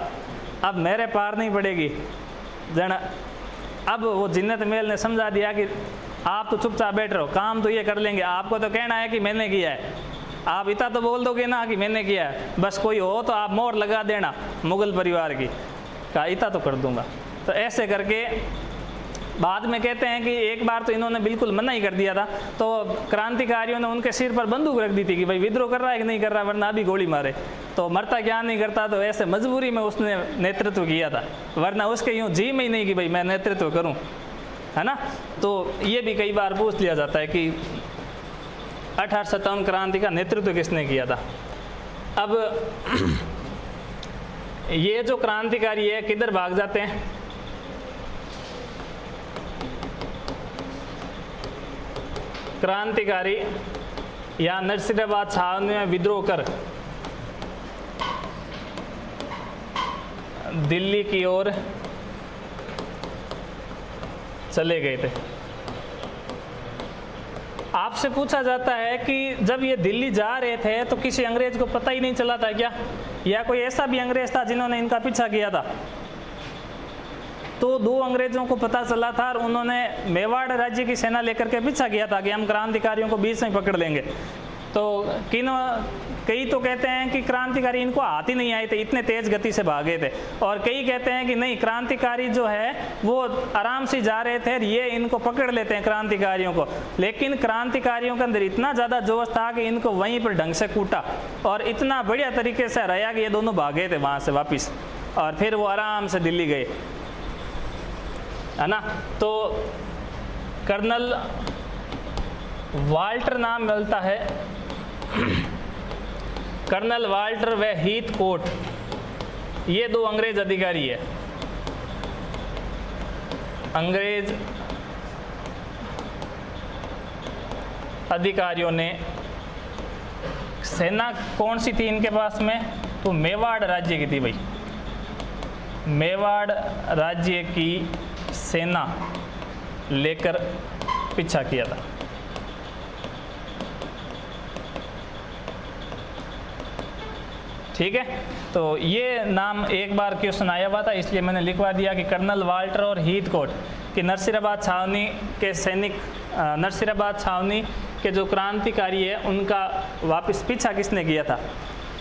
अब मेरे पार नहीं पड़ेगी जन। अब वो जिन्नत महल ने समझा दिया कि आप तो चुपचाप बैठ रहो, काम तो ये कर लेंगे, आपको तो कहना है कि मैंने किया है, आप इतना तो बोल दोगे ना कि मैंने किया है, बस कोई हो तो आप मोहर लगा देना मुग़ल परिवार की, कहा इतना तो कर दूंगा। तो ऐसे करके बाद में कहते हैं कि एक बार तो इन्होंने बिल्कुल मना ही कर दिया था, तो क्रांतिकारियों ने उनके सिर पर बंदूक रख दी थी कि भाई विद्रोह कर रहा है कि नहीं कर रहा, वरना अभी गोली मारे। तो मरता क्या नहीं करता, तो ऐसे मजबूरी में उसने नेतृत्व किया था, वरना उसके यूँ जी में ही नहीं कि भाई मैं नेतृत्व करूँ, है ना। तो ये भी कई बार पूछ लिया जाता है कि 1857 क्रांति का नेतृत्व किसने किया था। अब ये जो क्रांतिकारी है किधर भाग जाते हैं, क्रांतिकारी या नरसिंहाबाद छावनी में विद्रोह कर दिल्ली की ओर चले गए थे। आपसे पूछा जाता है कि जब ये दिल्ली जा रहे थे तो किसी अंग्रेज को पता ही नहीं चला था क्या, या कोई ऐसा भी अंग्रेज था जिन्होंने इनका पीछा किया था? तो 2 अंग्रेज़ों को पता चला था और उन्होंने मेवाड़ राज्य की सेना लेकर के पीछा किया था कि हम क्रांतिकारियों को बीच में पकड़ लेंगे। तो कई तो कहते हैं कि क्रांतिकारी इनको हाथ ही नहीं आए थे, इतने तेज़ गति से भागे थे, और कई कहते हैं कि नहीं, क्रांतिकारी जो है वो आराम से जा रहे थे, ये इनको पकड़ लेते हैं क्रांतिकारियों को। लेकिन क्रांतिकारियों के अंदर इतना ज़्यादा जोश था कि इनको वहीं पर ढंग से कूटा और इतना बढ़िया तरीके से हराया कि ये दोनों भागे थे वहाँ से वापस, और फिर वो आराम से दिल्ली गए, है ना। तो कर्नल वाल्टर नाम मिलता है, कर्नल वाल्टर व हीथकोट, ये 2 अंग्रेज अधिकारी है। अंग्रेज अधिकारियों ने, सेना कौन सी थी इनके पास में, तो मेवाड़ राज्य की थी भाई, मेवाड़ राज्य की सेना लेकर पीछा किया था। ठीक है, तो ये नाम एक बार क्वेश्चन आया हुआ था, इसलिए मैंने लिखवा दिया कि कर्नल वाल्टर और हीथकोट कि नरसिंहाबाद छावनी के सैनिक, नरसिंहाबाद छावनी के जो क्रांतिकारी है उनका वापस पीछा किसने किया था,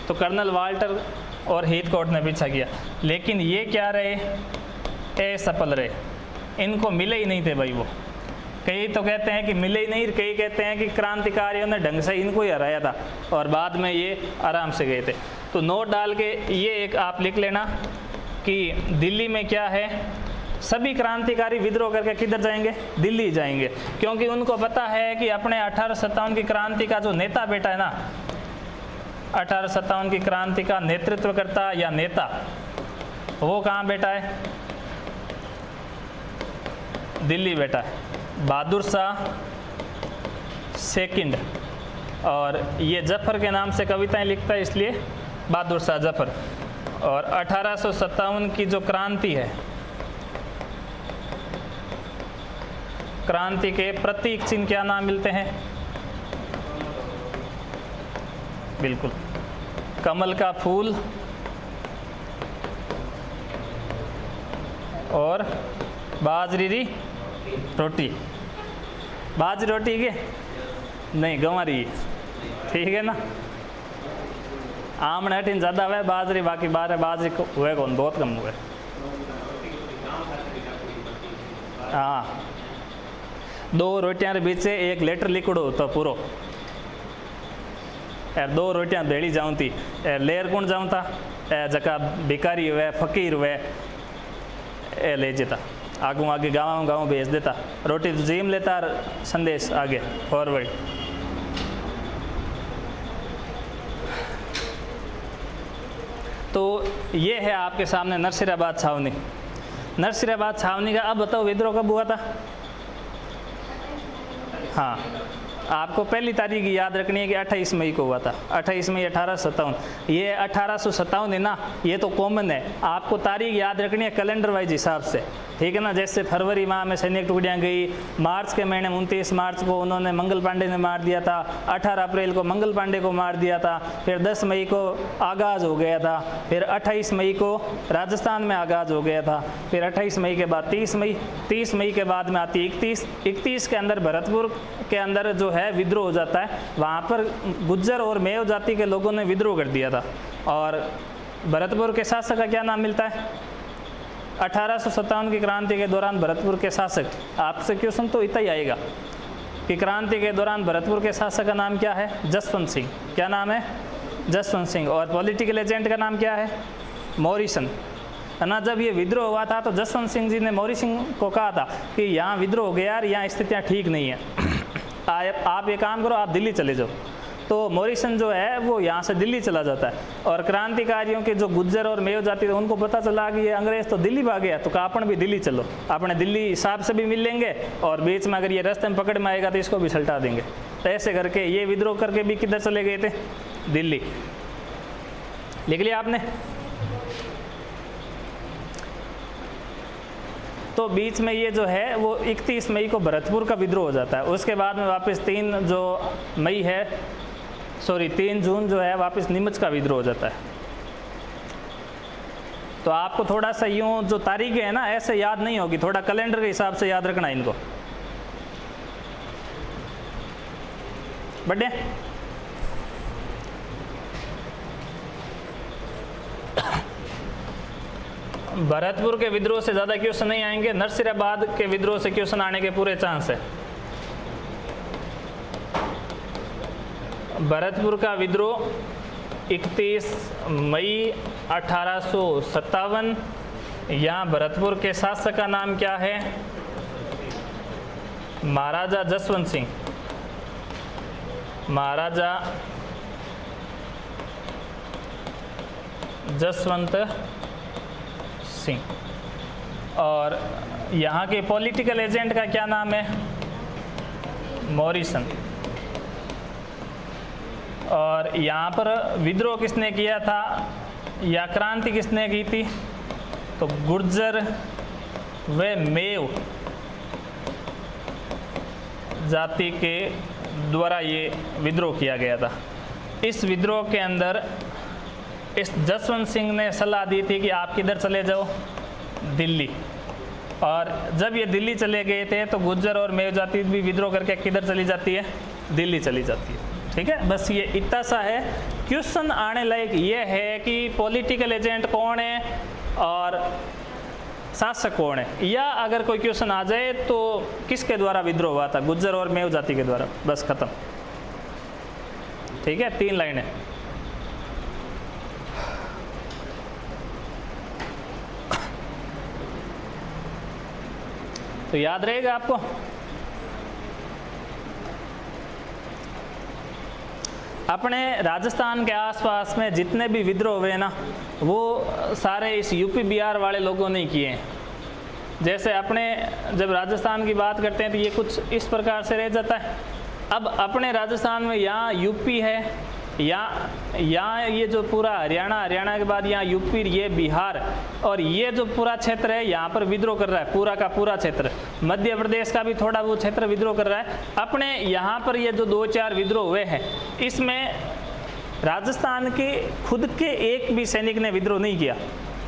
तो कर्नल वाल्टर और हीथकोट ने पीछा किया। लेकिन ये क्या रहे, असफल रहे। इनको मिले ही नहीं थे भाई वो। कई तो कहते हैं कि मिले ही नहीं, कई कहते हैं कि क्रांतिकारियों ने ढंग से इनको ही हराया था और बाद में ये आराम से गए थे। तो नोट डाल के ये एक आप लिख लेना कि दिल्ली में क्या है, सभी क्रांतिकारी विद्रोह करके किधर जाएंगे, दिल्ली जाएंगे, क्योंकि उनको पता है कि अपने 1857 की क्रांति का जो नेता बेटा है ना, 1857 की क्रांति का नेतृत्व करता या नेता, वो कहाँ बेटा है, दिल्ली बेटा है, बहादुर शाह सेकंड। और ये जफर के नाम से कविताएं लिखता है, इसलिए बहादुर शाह जफर। और 1857 की जो क्रांति है, क्रांति के प्रतीक चिन्ह क्या नाम मिलते हैं, बिल्कुल कमल का फूल और बाजरी रोटी। बाजरी रोटी के नहीं, गंवारी, ठीक है ना। आमने हटीन ज़्यादा हुआ बाजरी, बाकी बारह बाजरी हुए कौन, बहुत कम हुए। हाँ, 2 रोटियां बीच से 1 लीटर लिक्विड तो पूरो यार, 2 रोटियां भेड़ी जाऊँ थी लेर कौन जाऊँ था, जका भिकारी हुए फकीर हुए ए ले जाता, आगू आगे गाँव गाँव भेज देता, रोटी तो जीम लेता, संदेश आगे फॉरवर्ड। तो ये है आपके सामने नरसिराबाद छावनी। नरसिराबाद छावनी का अब बताओ विद्रोह कब हुआ था। हाँ, आपको पहली तारीख याद रखनी है कि 28 मई को हुआ था, 28 मई 1857। ये 1857 है ना, ये तो कॉमन है, आपको तारीख याद रखनी है कैलेंडर वाइज हिसाब से, ठीक है ना। जैसे फरवरी माह में सैनिक टुकड़ियाँ गई, मार्च के महीने 29 मार्च को उन्होंने मंगल पांडे ने मार दिया था, 18 अप्रैल को मंगल पांडे को मार दिया था, फिर 10 मई को आगाज़ हो गया था, फिर 28 मई को राजस्थान में आगाज़ हो गया था, फिर 28 मई के बाद 30 मई के बाद में आती 31 के अंदर भरतपुर के अंदर जो है विद्रोह हो जाता है। वहाँ पर गुज्जर और मेव जाति के लोगों ने विद्रोह कर दिया था। और भरतपुर के शासक का क्या नाम मिलता है, 1857 की क्रांति के दौरान भरतपुर के शासक, आपसे क्वेश्चन तो इतना ही आएगा कि क्रांति के दौरान भरतपुर के शासक का नाम क्या है, जसवंत सिंह। क्या नाम है, जसवंत सिंह। और पॉलिटिकल एजेंट का नाम क्या है, मॉरिसन। ना जब ये विद्रोह हुआ था तो जसवंत सिंह जी ने मॉरिसन को कहा था कि यहाँ विद्रोह हो गया यार, यहाँ स्थितियाँ ठीक नहीं है, आप ये काम करो, आप दिल्ली चले जाओ। तो मॉरिसन जो है वो यहाँ से दिल्ली चला जाता है। और क्रांतिकारियों के जो गुज्जर और मेव जाति थे उनको पता चला कि ये अंग्रेज तो दिल्ली भाग गया, तो कहा अपन भी दिल्ली चलो, अपने दिल्ली हिसाब से भी मिल लेंगे और बीच में अगर ये रास्ते में पकड़ में आएगा तो इसको भी सल्टा देंगे। तो ऐसे करके ये विद्रोह करके भी किधर चले गए थे, दिल्ली। लिख लिया आपने। तो बीच में ये जो है वो 31 मई को भरतपुर का विद्रोह हो जाता है। उसके बाद में वापस 3 जून जो है वापस नीमच का विद्रोह हो जाता है। तो आपको थोड़ा सा यूँ जो तारीखें हैं ना ऐसे याद नहीं होगी, थोड़ा कैलेंडर के हिसाब से याद रखना इनको। बढ़े भरतपुर के विद्रोह से ज़्यादा क्वेश्चन नहीं आएंगे, नरसिराबाद के विद्रोह से क्वेश्चन आने के पूरे चांस है। भरतपुर का विद्रोह 31 मई 1857। यहाँ भरतपुर के शासक का नाम क्या है, महाराजा जसवंत सिंह। महाराजा जसवंत सिंह। और यहाँ के पॉलिटिकल एजेंट का क्या नाम है, मॉरिसन। और यहाँ पर विद्रोह किसने किया था या क्रांति किसने की थी, तो गुर्जर व मेव जाति के द्वारा ये विद्रोह किया गया था। इस विद्रोह के अंदर इस जसवंत सिंह ने सलाह दी थी कि आप किधर चले जाओ, दिल्ली। और जब ये दिल्ली चले गए थे तो गुज्जर और मेव जाति भी विद्रोह करके किधर चली जाती है, दिल्ली चली जाती है। ठीक है, बस ये इतना सा है। क्वेश्चन आने लायक ये है कि पॉलिटिकल एजेंट कौन है और शासक कौन है, या अगर कोई क्वेश्चन आ जाए तो किसके द्वारा विद्रोह हुआ था, गुज्जर और मेव जाति के द्वारा, बस खत्म। ठीक है, 3 लाइनें। तो याद रहेगा आपको। अपने राजस्थान के आसपास में जितने भी विद्रोह हुए ना, वो सारे इस यूपी बिहार वाले लोगों ने किए हैं। जैसे अपने जब राजस्थान की बात करते हैं तो ये कुछ इस प्रकार से रह जाता है। अब अपने राजस्थान में यहाँ यूपी है, यहाँ ये जो पूरा हरियाणा के बाद यहाँ यूपी, ये बिहार, और ये जो पूरा क्षेत्र है यहाँ पर विद्रोह कर रहा है, पूरा का पूरा क्षेत्र। मध्य प्रदेश का भी थोड़ा वो क्षेत्र विद्रोह कर रहा है। अपने यहाँ पर ये जो 2-4 विद्रोह हुए हैं, इसमें राजस्थान के खुद के एक भी सैनिक ने विद्रोह नहीं किया।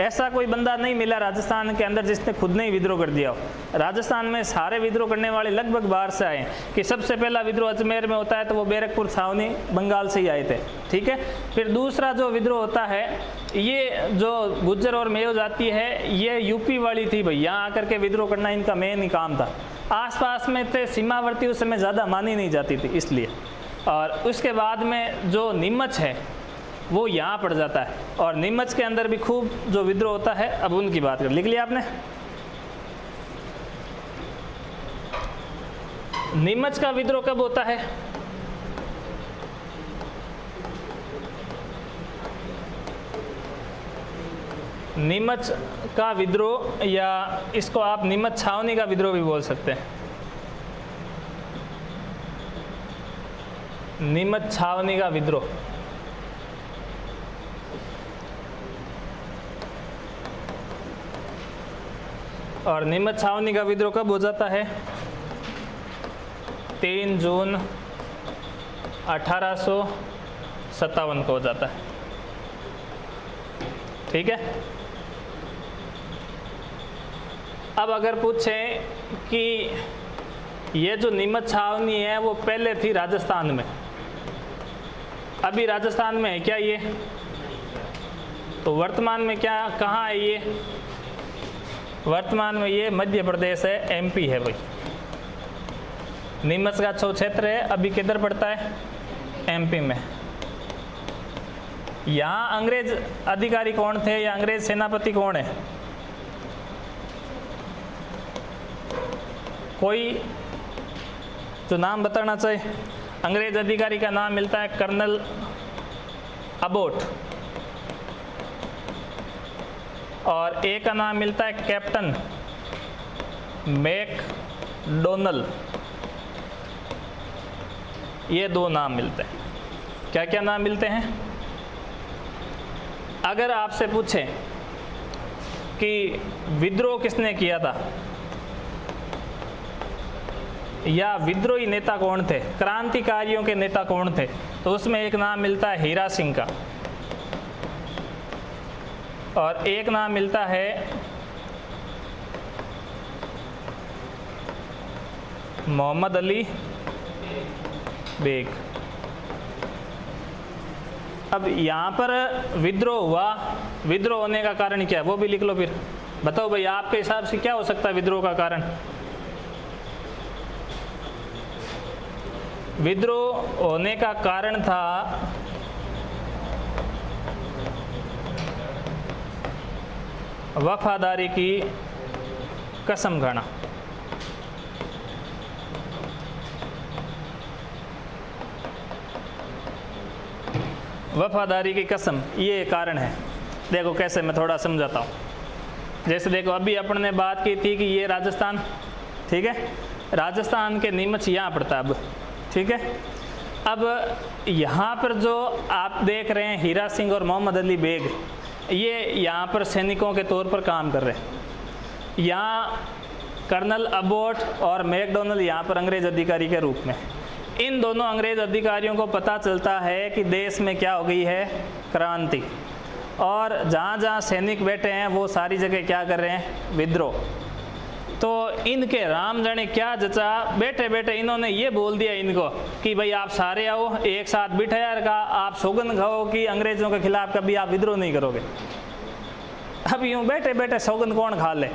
ऐसा कोई बंदा नहीं मिला राजस्थान के अंदर जिसने खुद ने ही विद्रोह कर दिया हो। राजस्थान में सारे विद्रोह करने वाले लगभग बाहर से आए। कि सबसे पहला विद्रोह अजमेर में होता है तो वो बैरकपुर छावनी बंगाल से ही आए थे। ठीक है, फिर दूसरा जो विद्रोह होता है, ये जो गुज्जर और मेव जाति है, ये यूपी वाली थी भाई, यहाँ आकर के विद्रोह करना इनका मेन ही काम था। आसपास में थे, सीमावर्ती उस समय ज़्यादा मानी नहीं जाती थी इसलिए। और उसके बाद में जो नीमच है वो यहाँ पड़ जाता है, और नीमच के अंदर भी खूब जो विद्रोह होता है। अब उनकी बात कर, लिख लिया आपने। नीमच का विद्रोह कब होता है? नीमच का विद्रोह, या इसको आप नीमच छावनी का विद्रोह भी बोल सकते हैं। नीमच छावनी का विद्रोह और नीमच छावनी का विद्रोह कब हो जाता है? 3 जून 1857 को हो जाता है। ठीक है। अब अगर पूछें कि ये जो नीमच छावनी है वो पहले थी राजस्थान में, अभी राजस्थान में है क्या ये? तो वर्तमान में क्या, कहाँ है ये? वर्तमान में ये मध्य प्रदेश है, एमपी है भाई। नीमच का जो क्षेत्र है अभी किधर पड़ता है? एमपी में। यहाँ अंग्रेज अधिकारी कौन थे या अंग्रेज सेनापति कौन है? कोई जो नाम बताना चाहे? अंग्रेज अधिकारी का नाम मिलता है कर्नल अबोट, और एक का नाम मिलता है कैप्टन मैकडोनल। ये 2 नाम मिलते हैं। क्या क्या नाम मिलते हैं? अगर आपसे पूछें कि विद्रोह किसने किया था या विद्रोही नेता कौन थे, क्रांतिकारियों के नेता कौन थे, तो उसमें एक नाम मिलता है हीरा सिंह का, और एक नाम मिलता है मोहम्मद अली बेग। अब यहाँ पर विद्रोह हुआ, विद्रोह होने का कारण क्या है वो भी लिख लो। फिर बताओ भाई, आपके हिसाब से क्या हो सकता है विद्रोह का कारण? विद्रोह होने का कारण था वफादारी की कसम खाना। वफादारी की कसम, ये कारण है। देखो कैसे, मैं थोड़ा समझाता हूँ। जैसे देखो, अभी अपन ने बात की थी कि ये राजस्थान, ठीक है, राजस्थान के नीमच यहाँ पड़ता है अब, ठीक है। अब यहाँ पर जो आप देख रहे हैं हीरा सिंह और मोहम्मद अली बेग, ये यहाँ पर सैनिकों के तौर पर काम कर रहे हैं। यहाँ कर्नल अबोट और मैकडोनल यहाँ पर अंग्रेज अधिकारी के रूप में। इन दोनों अंग्रेज अधिकारियों को पता चलता है कि देश में क्या हो गई है, क्रांति, और जहाँ जहाँ सैनिक बैठे हैं वो सारी जगह क्या कर रहे हैं, विद्रोह। तो इनके राम जाने क्या जचा, बैठे बैठे इन्होंने ये बोल दिया इनको कि भाई आप सारे आओ एक साथ बिठाया का, आप सौगंध खाओ कि अंग्रेज़ों के खिलाफ कभी आप विद्रोह नहीं करोगे। अब यूँ बैठे बैठे सौगंध कौन खा ले,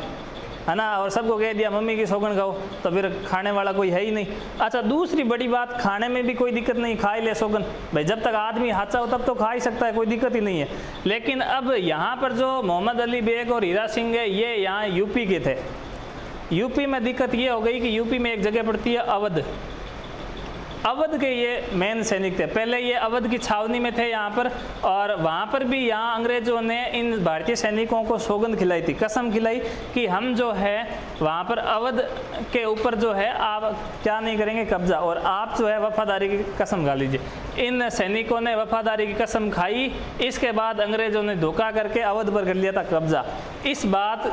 है ना, और सबको कह दिया मम्मी की सौगंध खाओ, तो फिर खाने वाला कोई है ही नहीं। अच्छा, दूसरी बड़ी बात, खाने में भी कोई दिक्कत नहीं, खा ही ले सौगंध भाई, जब तक आदमी हादसा हो तब तो खा ही सकता है, कोई दिक्कत ही नहीं है। लेकिन अब यहाँ पर जो मोहम्मद अली बेग और हीरा सिंह है, ये यहाँ यूपी के थे। यूपी में दिक्कत ये हो गई कि यूपी में एक जगह पड़ती है अवध, अवध के ये मेन सैनिक थे। पहले ये अवध की छावनी में थे यहाँ पर, और वहाँ पर भी यहाँ अंग्रेज़ों ने इन भारतीय सैनिकों को सौगंध खिलाई थी, कसम खिलाई कि हम जो है वहाँ पर अवध के ऊपर जो है आप क्या नहीं करेंगे, कब्जा, और आप जो है वफादारी की कसम खा लीजिए। इन सैनिकों ने वफादारी की कसम खाई। इसके बाद अंग्रेज़ों ने धोखा करके अवध पर कर लिया था कब्जा। इस बात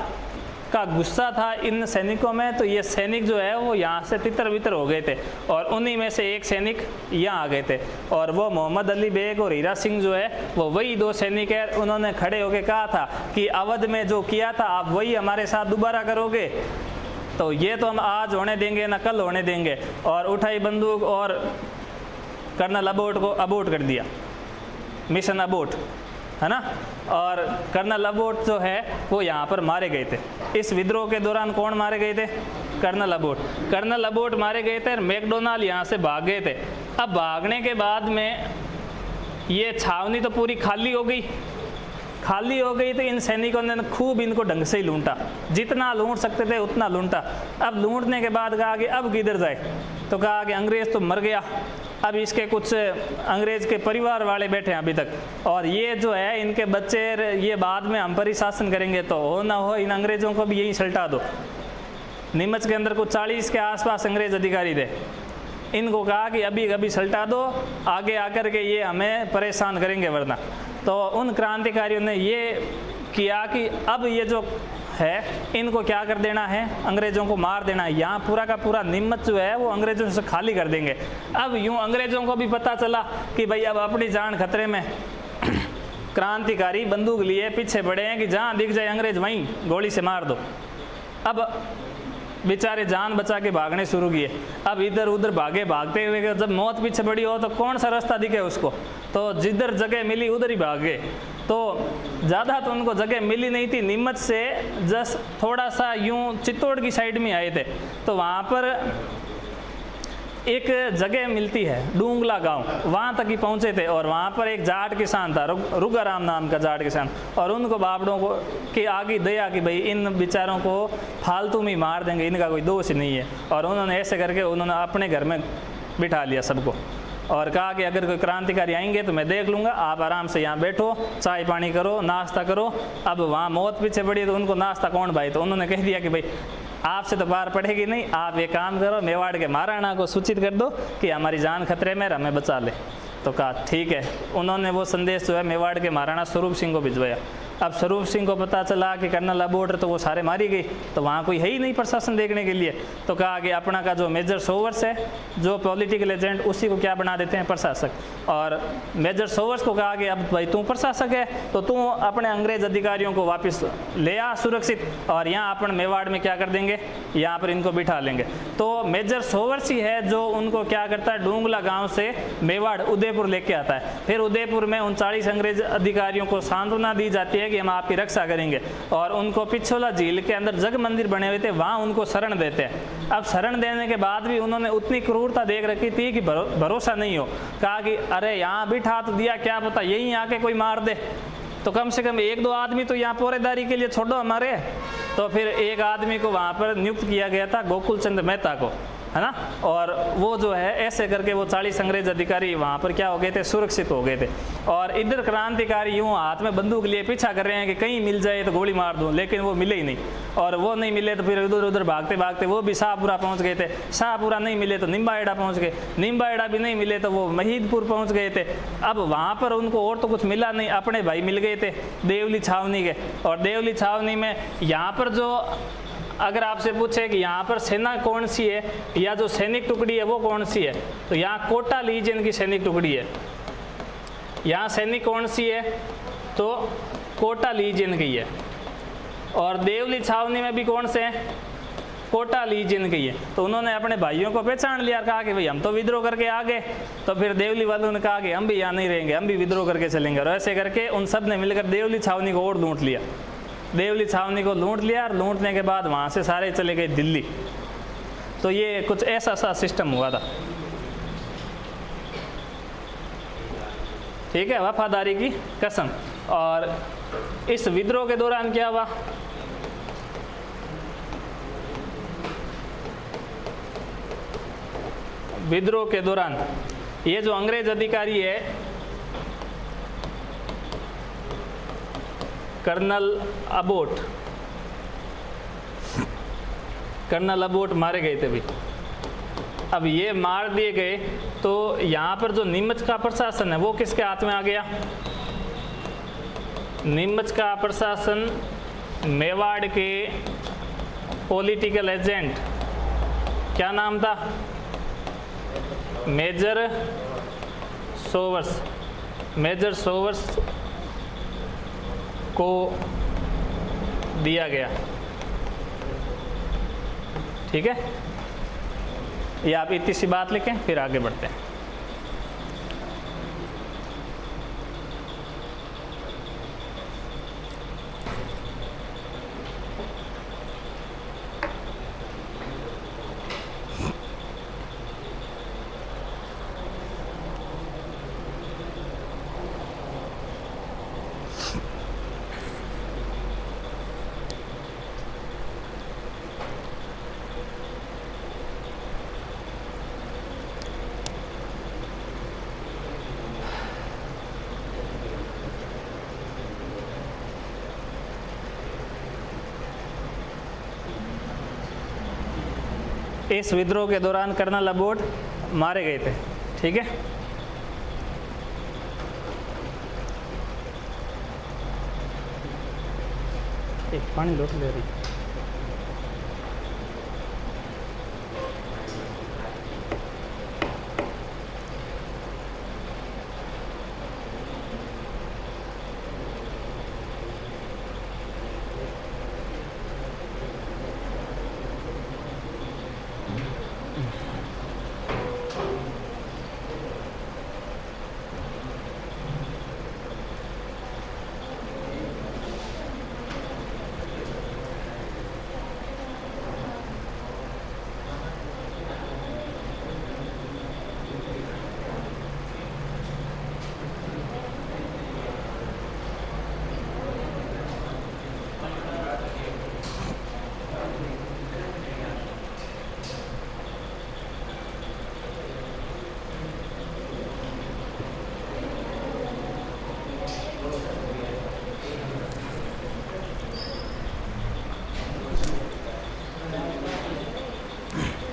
का गुस्सा था इन सैनिकों में, तो ये सैनिक जो है वो यहाँ से तितर बितर हो गए थे, और उन्हीं में से एक सैनिक यहाँ आ गए थे, और वो मोहम्मद अली बेग और हीरा सिंह जो है वो वही दो सैनिक है। उन्होंने खड़े होकर कहा था कि अवध में जो किया था आप वही हमारे साथ दोबारा करोगे, तो ये तो हम आज होने देंगे ना कल होने देंगे। और उठाई बंदूक और कर्नल अबोट को अबोट कर दिया, मिशन अबोट, है ना। और कर्नल अबोट जो है वो यहाँ पर मारे गए थे। इस विद्रोह के दौरान कौन मारे गए थे? Colonel abode. कर्नल अबोट मारे गए थे और मैकडोनाल्ड यहाँ से भाग गए थे। अब भागने के बाद में ये छावनी तो पूरी खाली हो गई, खाली हो गई, तो इन सैनिकों ने खूब इनको ढंग से ही लूटा, जितना लूट सकते थे उतना लूटा। अब लूटने के बाद कहा कि अब किधर जाए, तो कहा कि अंग्रेज़ तो मर गया, अब इसके कुछ अंग्रेज़ के परिवार वाले बैठे हैं अभी तक, और ये जो है इनके बच्चे, ये बाद में हम पर ही शासन करेंगे, तो हो ना हो इन अंग्रेज़ों को भी यहीं सल्टा दो। नीमच के अंदर कुछ 40 के आसपास अंग्रेज़ अधिकारी थे। इनको कहा कि अभी अभी सल्टा दो, आगे आकर के ये हमें परेशान करेंगे वरना। तो उन क्रांतिकारियों ने ये किया कि अब ये जो है इनको क्या कर देना है, अंग्रेज़ों को मार देना है। यहाँ पूरा का पूरा नीमच जो है वो अंग्रेज़ों से खाली कर देंगे। अब यूँ अंग्रेज़ों को भी पता चला कि भाई अब अपनी जान खतरे में। क्रांतिकारी बंदूक लिए पीछे बढ़े हैं कि जहाँ दिख जाए अंग्रेज़ वहीं गोली से मार दो। अब बेचारे जान बचा के भागने शुरू किए। अब इधर उधर भागे, भागते हुए जब मौत पीछे पड़ी हो तो कौन सा रास्ता दिखे उसको, तो जिधर जगह मिली उधर ही भाग गए। तो ज़्यादा तो उनको जगह मिली नहीं थी। नीमच से जस्ट थोड़ा सा यूँ चित्तौड़ की साइड में आए थे, तो वहाँ पर एक जगह मिलती है डूंगला गांव, वहाँ तक ही पहुँचे थे। और वहाँ पर एक जाट किसान था, रुगाराम नाम का जाट किसान, और उनको बापड़ों को कि आगे दया कि भाई इन बेचारों को फालतू में मार देंगे, इनका कोई दोष नहीं है। और उन्होंने ऐसे करके उन्होंने अपने घर में बिठा लिया सबको, और कहा कि अगर कोई क्रांतिकारी आएंगे तो मैं देख लूँगा, आप आराम से यहाँ बैठो, चाय पानी करो, नाश्ता करो। अब वहाँ मौत पीछे पड़ी तो उनको नाश्ता कौन भाई, तो उन्होंने कह दिया कि भाई आपसे तो पार पड़ेगी नहीं, आप एक काम करो, मेवाड़ के महाराणा को सूचित कर दो कि हमारी जान खतरे में, हमें बचा ले। तो कहा ठीक है। उन्होंने वो संदेश जो है मेवाड़ के महाराणा स्वरूप सिंह को भिजवाया। अब स्वरूप सिंह को पता चला कि कर्नल अबोट तो वो सारे मारी गई, तो वहाँ कोई है ही नहीं प्रशासन देखने के लिए। तो कहा कि अपना का जो मेजर सोवर्स है, जो पॉलिटिकल एजेंट, उसी को क्या बना देते हैं, प्रशासक। और मेजर सोवर्स को कहा कि अब भाई तू प्रशासक है तो तू अपने अंग्रेज अधिकारियों को वापस ले आ सुरक्षित, और यहाँ अपन मेवाड़ में क्या कर देंगे, यहाँ पर इनको बिठा लेंगे। तो मेजर सोवर्स ही है जो उनको क्या करता है, डूंगला गाँव से मेवाड़ उदयपुर लेके आता है। फिर उदयपुर में 39 अंग्रेज अधिकारियों को सांत्वना दी जाती है कि हम आपकी रक्षा करेंगे, और उनको पिछोला झील के अंदर जग मंदिर बने हुए थे, वहाँ उनको शरण देते हैं। अब शरण देने के बाद भी उन्होंने उतनी क्रूरता देख रखी थी कि भरोसा नहीं हो। कहा कि अरे यहाँ बिठा तो दिया, क्या पता यहीं आके कोई मार दे, तो कम से कम एक दो आदमी तो यहाँ पौरेदारी के लिए छोड़ो हमारे। तो फिर एक आदमी को वहाँ पर नियुक्त किया गया था, गोकुल चंद मेहता को, है ना। और वो जो है ऐसे करके वो 40 अंग्रेज अधिकारी वहाँ पर क्या हो गए थे, सुरक्षित हो गए थे। और इधर क्रांतिकारी यूँ हाथ में बंदूक लिए पीछा कर रहे हैं कि कहीं मिल जाए तो गोली मार दूँ, लेकिन वो मिले ही नहीं। और वो नहीं मिले तो फिर इधर उधर भागते भागते वो भी शाहपुरा पहुँच गए थे, शाहपुरा नहीं मिले तो निम्बाहेड़ा पहुँच गए, निम्बाहेड़ा भी नहीं मिले तो वो महीदपुर पहुँच गए थे। अब वहाँ पर उनको और तो कुछ मिला नहीं, अपने भाई मिल गए थे देवली छावनी के। और देवली छावनी में यहाँ पर जो अगर आपसे पूछे कि यहाँ पर सेना कौन सी है या जो सैनिक टुकड़ी है वो कौन सी है, तो यहाँ कोटा लीजियन की सैनिक टुकड़ी है। यहाँ सैनिक कौन सी है, तो कोटा लीजियन की है। और देवली छावनी में भी कौन से हैं, कोटा लीजियन की है। तो उन्होंने अपने भाइयों को पहचान लिया, कहा कि भाई हम तो विद्रोह करके आ गए। तो फिर देवली वालों ने कहा कि हम भी यहाँ नहीं रहेंगे, हम भी विद्रोह करके चलेंगे। और ऐसे करके उन सब ने मिलकर देवली छावनी को और ढूंढ लिया। देवली छावनी को लूट लिया और लूटने के बाद वहाँ से सारे चले गए दिल्ली। तो ये कुछ ऐसा सा सिस्टम हुआ था। ठीक है, वफादारी की कसम। और इस विद्रोह के दौरान क्या हुआ, विद्रोह के दौरान ये जो अंग्रेज अधिकारी है कर्नल अबोट मारे गए थे भाई। अब ये मार दिए गए तो यहाँ पर जो नीमच का प्रशासन है वो किसके हाथ में आ गया? नीमच का प्रशासन मेवाड़ के पॉलिटिकल एजेंट, क्या नाम था? मेजर सोवर्स को दिया गया। ठीक है, ये आप इतनी सी बात लिखें, फिर आगे बढ़ते हैं। इस विद्रोह के दौरान कर्नल अबोट मारे गए थे। ठीक है, एक पानी लौट ले रही।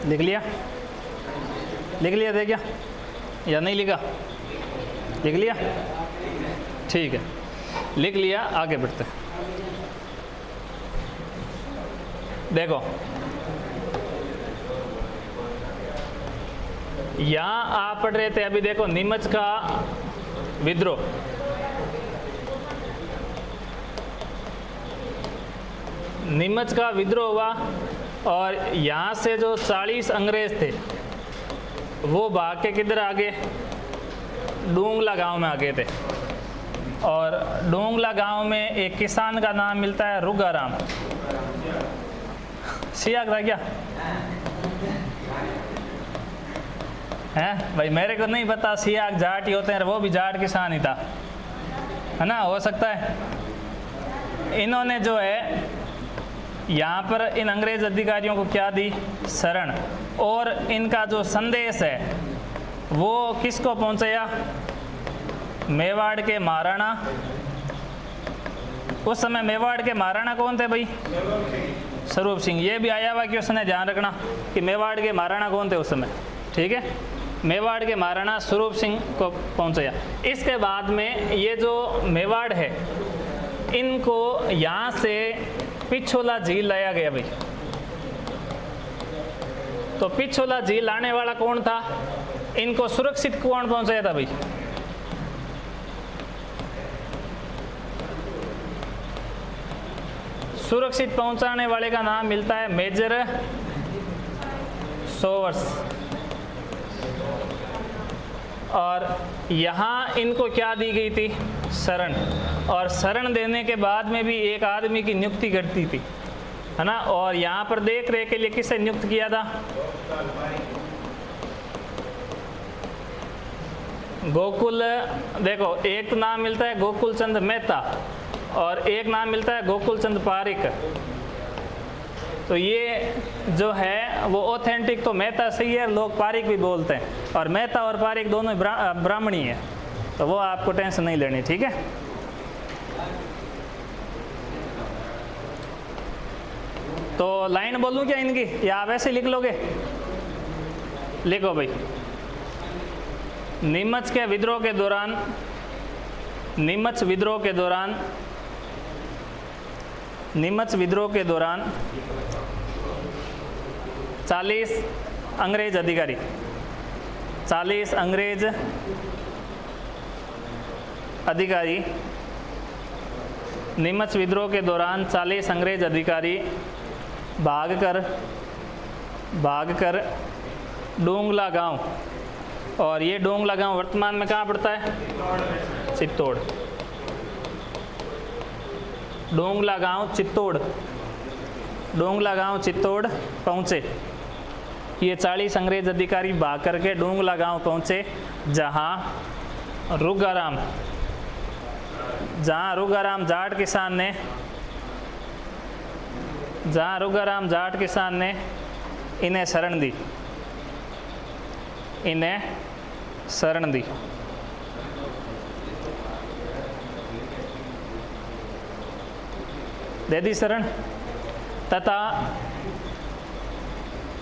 लिख लिया दे क्या या नहीं लिखा? लिख लिया, ठीक है, लिख लिया। आगे बढ़ते हैं। देखो यहाँ आप पढ़ रहे थे अभी, देखो नीमच का विद्रोह, नीमच का विद्रोह हुआ और यहाँ से जो 40 अंग्रेज थे वो भाग के किधर आ गए? डोंगला गांव में आ गए थे। और डोंगला गांव में एक किसान का नाम मिलता है रुगाराम। सियाग था क्या है भाई? मेरे को नहीं पता, सियाग जाट ही होते हैं, वो भी जाट किसान ही था, है ना, हो सकता है। इन्होंने जो है यहाँ पर इन अंग्रेज अधिकारियों को क्या दी? शरण। और इनका जो संदेश है वो किसको पहुँचाया? मेवाड़ के महाराणा। उस समय मेवाड़ के महाराणा कौन थे भाई? स्वरूप सिंह। ये भी आया हुआ कि उसने ध्यान रखना कि मेवाड़ के महाराणा कौन थे उस समय। ठीक है, मेवाड़ के महाराणा स्वरूप सिंह को पहुँचाया। इसके बाद में ये जो मेवाड़ है इनको यहाँ से पिछोला झील लाया गया भाई। तो पिछोला झील लाने वाला कौन था? इनको सुरक्षित कौन पहुंचाया था भाई? सुरक्षित पहुंचाने वाले का नाम मिलता है मेजर सोवर्स। और यहाँ इनको क्या दी गई थी? शरण। और शरण देने के बाद में भी एक आदमी की नियुक्ति करती थी, है ना। और यहाँ पर देख रेख के लिए किसे नियुक्त किया था? गोकुल, देखो एक नाम मिलता है गोकुल चंद मेहता और एक नाम मिलता है गोकुल चंद पारिक। तो ये जो है वो ऑथेंटिक तो मेहता सही है, लोग पारिक भी बोलते हैं, और मेहता और पारिक दोनों ब्राह्मणी है, तो वो आपको टेंशन नहीं लेनी, ठीक है। तो लाइन बोलूं क्या इनकी, या आप ऐसे लिख लोगे? लिखो भाई। नीमच के विद्रोह के दौरान, नीमच विद्रोह के दौरान, नीमच विद्रोह के दौरान 40 अंग्रेज अधिकारी, 40 अंग्रेज अधिकारी, नीमच विद्रोह के दौरान 40 अंग्रेज अधिकारी भागकर डोंगला गांव, और ये डोंगला गांव वर्तमान में कहाँ पड़ता है? चित्तौड़। डोंगला गांव चित्तौड़, डोंगला गांव चित्तौड़ पहुँचे। ये 40 अंग्रेज अधिकारी भाग करके डोंगला गांव पहुँचे, जहाँ रुगाराम जाट किसान ने, जहाँ रुगाराम जाट किसान ने इन्हें शरण दी, इन्हें शरण दी। दे दी शरण।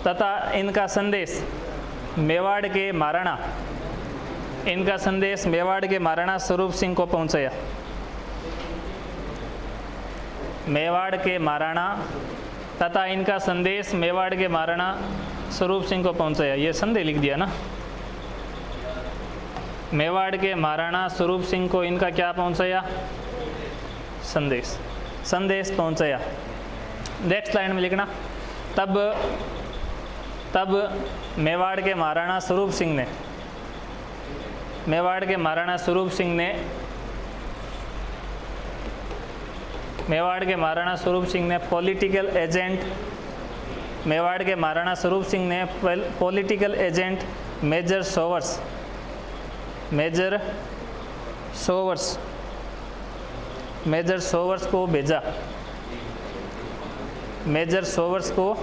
तथा इनका संदेश मेवाड़ के महाराणा, इनका संदेश मेवाड़ के महाराणा स्वरूप सिंह को पहुंचाया। मेवाड़ के महाराणा, तथा इनका संदेश मेवाड़ के महाराणा स्वरूप सिंह को पहुंचाया। ये संदेश लिख दिया ना। मेवाड़ के महाराणा स्वरूप सिंह को इनका क्या पहुंचाया? संदेश, संदेश पहुंचाया। नेक्स्ट लाइन में लिखना, तब मेवाड़ के महाराणा स्वरूप सिंह ने, मेवाड़ के महाराणा स्वरूप सिंह ने, मेवाड़ के महाराणा स्वरूप सिंह ने पॉलिटिकल एजेंट, मेवाड़ के महाराणा स्वरूप सिंह ने पॉलिटिकल एजेंट मेजर सोवर्स, मेजर सोवर्स को भेजा, मेजर सोवर्स को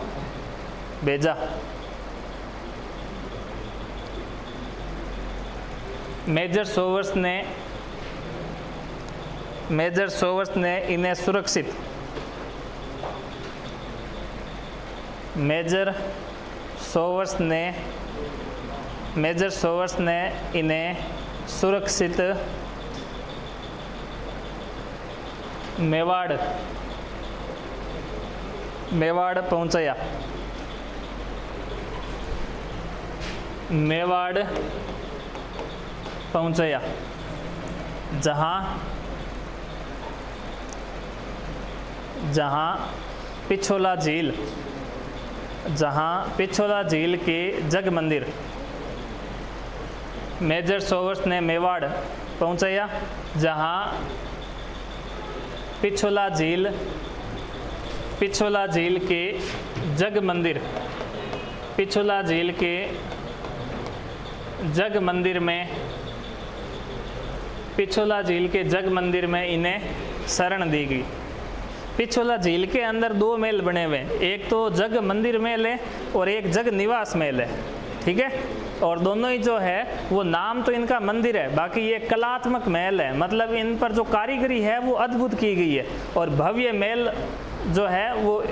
भेजा। मेजर सोवर्स ने इन्हें सुरक्षित, मेजर सोवर्स ने इन्हें सुरक्षित मेवाड़ पहुंचाया। मेवाड़ पहुंचाया, जहाँ पिछोला झील के जग मंदिर, मेजर सोवर्स ने मेवाड़ पहुंचाया, जहाँ पिछोला झील के जग मंदिर, पिछोला झील के जग मंदिर में, पिछोला झील के जग मंदिर में इन्हें शरण दी गई। पिछोला झील के अंदर 2 महल बने हुए हैं, एक तो जग मंदिर महल है और एक जग निवास महल है, ठीक है। और दोनों ही जो है वो नाम तो इनका मंदिर है, बाकी ये कलात्मक महल है, मतलब इन पर जो कारीगरी है वो अद्भुत की गई है, और भव्य महल जो है वो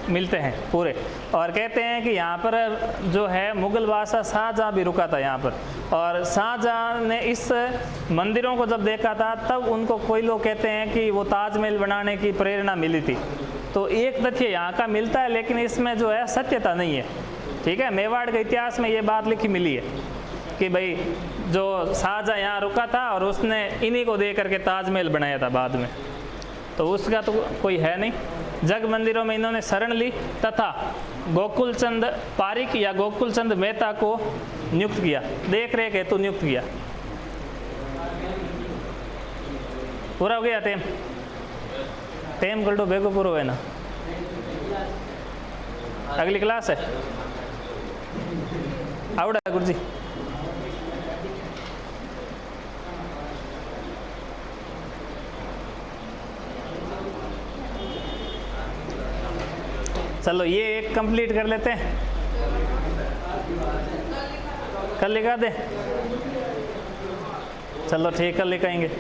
मिलते हैं पूरे। और कहते हैं कि यहाँ पर जो है मुगल बादशाह शाहजहाँ भी रुका था यहाँ पर, और शाहजहाँ ने इस मंदिरों को जब देखा था तब उनको कोई लोग कहते हैं कि वो ताजमहल बनाने की प्रेरणा मिली थी। तो एक तथ्य यहाँ का मिलता है, लेकिन इसमें जो है सत्यता नहीं है, ठीक है। मेवाड़ के इतिहास में ये बात लिखी मिली है कि भाई जो शाहजहाँ यहाँ रुका था और उसने इन्हीं को दे करके ताजमहल बनाया था बाद में, तो उसका तो कोई है नहीं। जग मंदिरों में इन्होंने शरण ली तथा गोकुलचंद पारिक या गोकुलचंद मेहता को नियुक्त किया, देख रेख हेतु नियुक्त किया। पूरा हो गया टेम? टेम कर दो, बेगो पूरा है ना। अगली क्लास है आवड़ा गुरुजी। चलो ये एक कंप्लीट कर लेते हैं, कल लिखा दे। चलो ठीक, कल लिखाएंगे।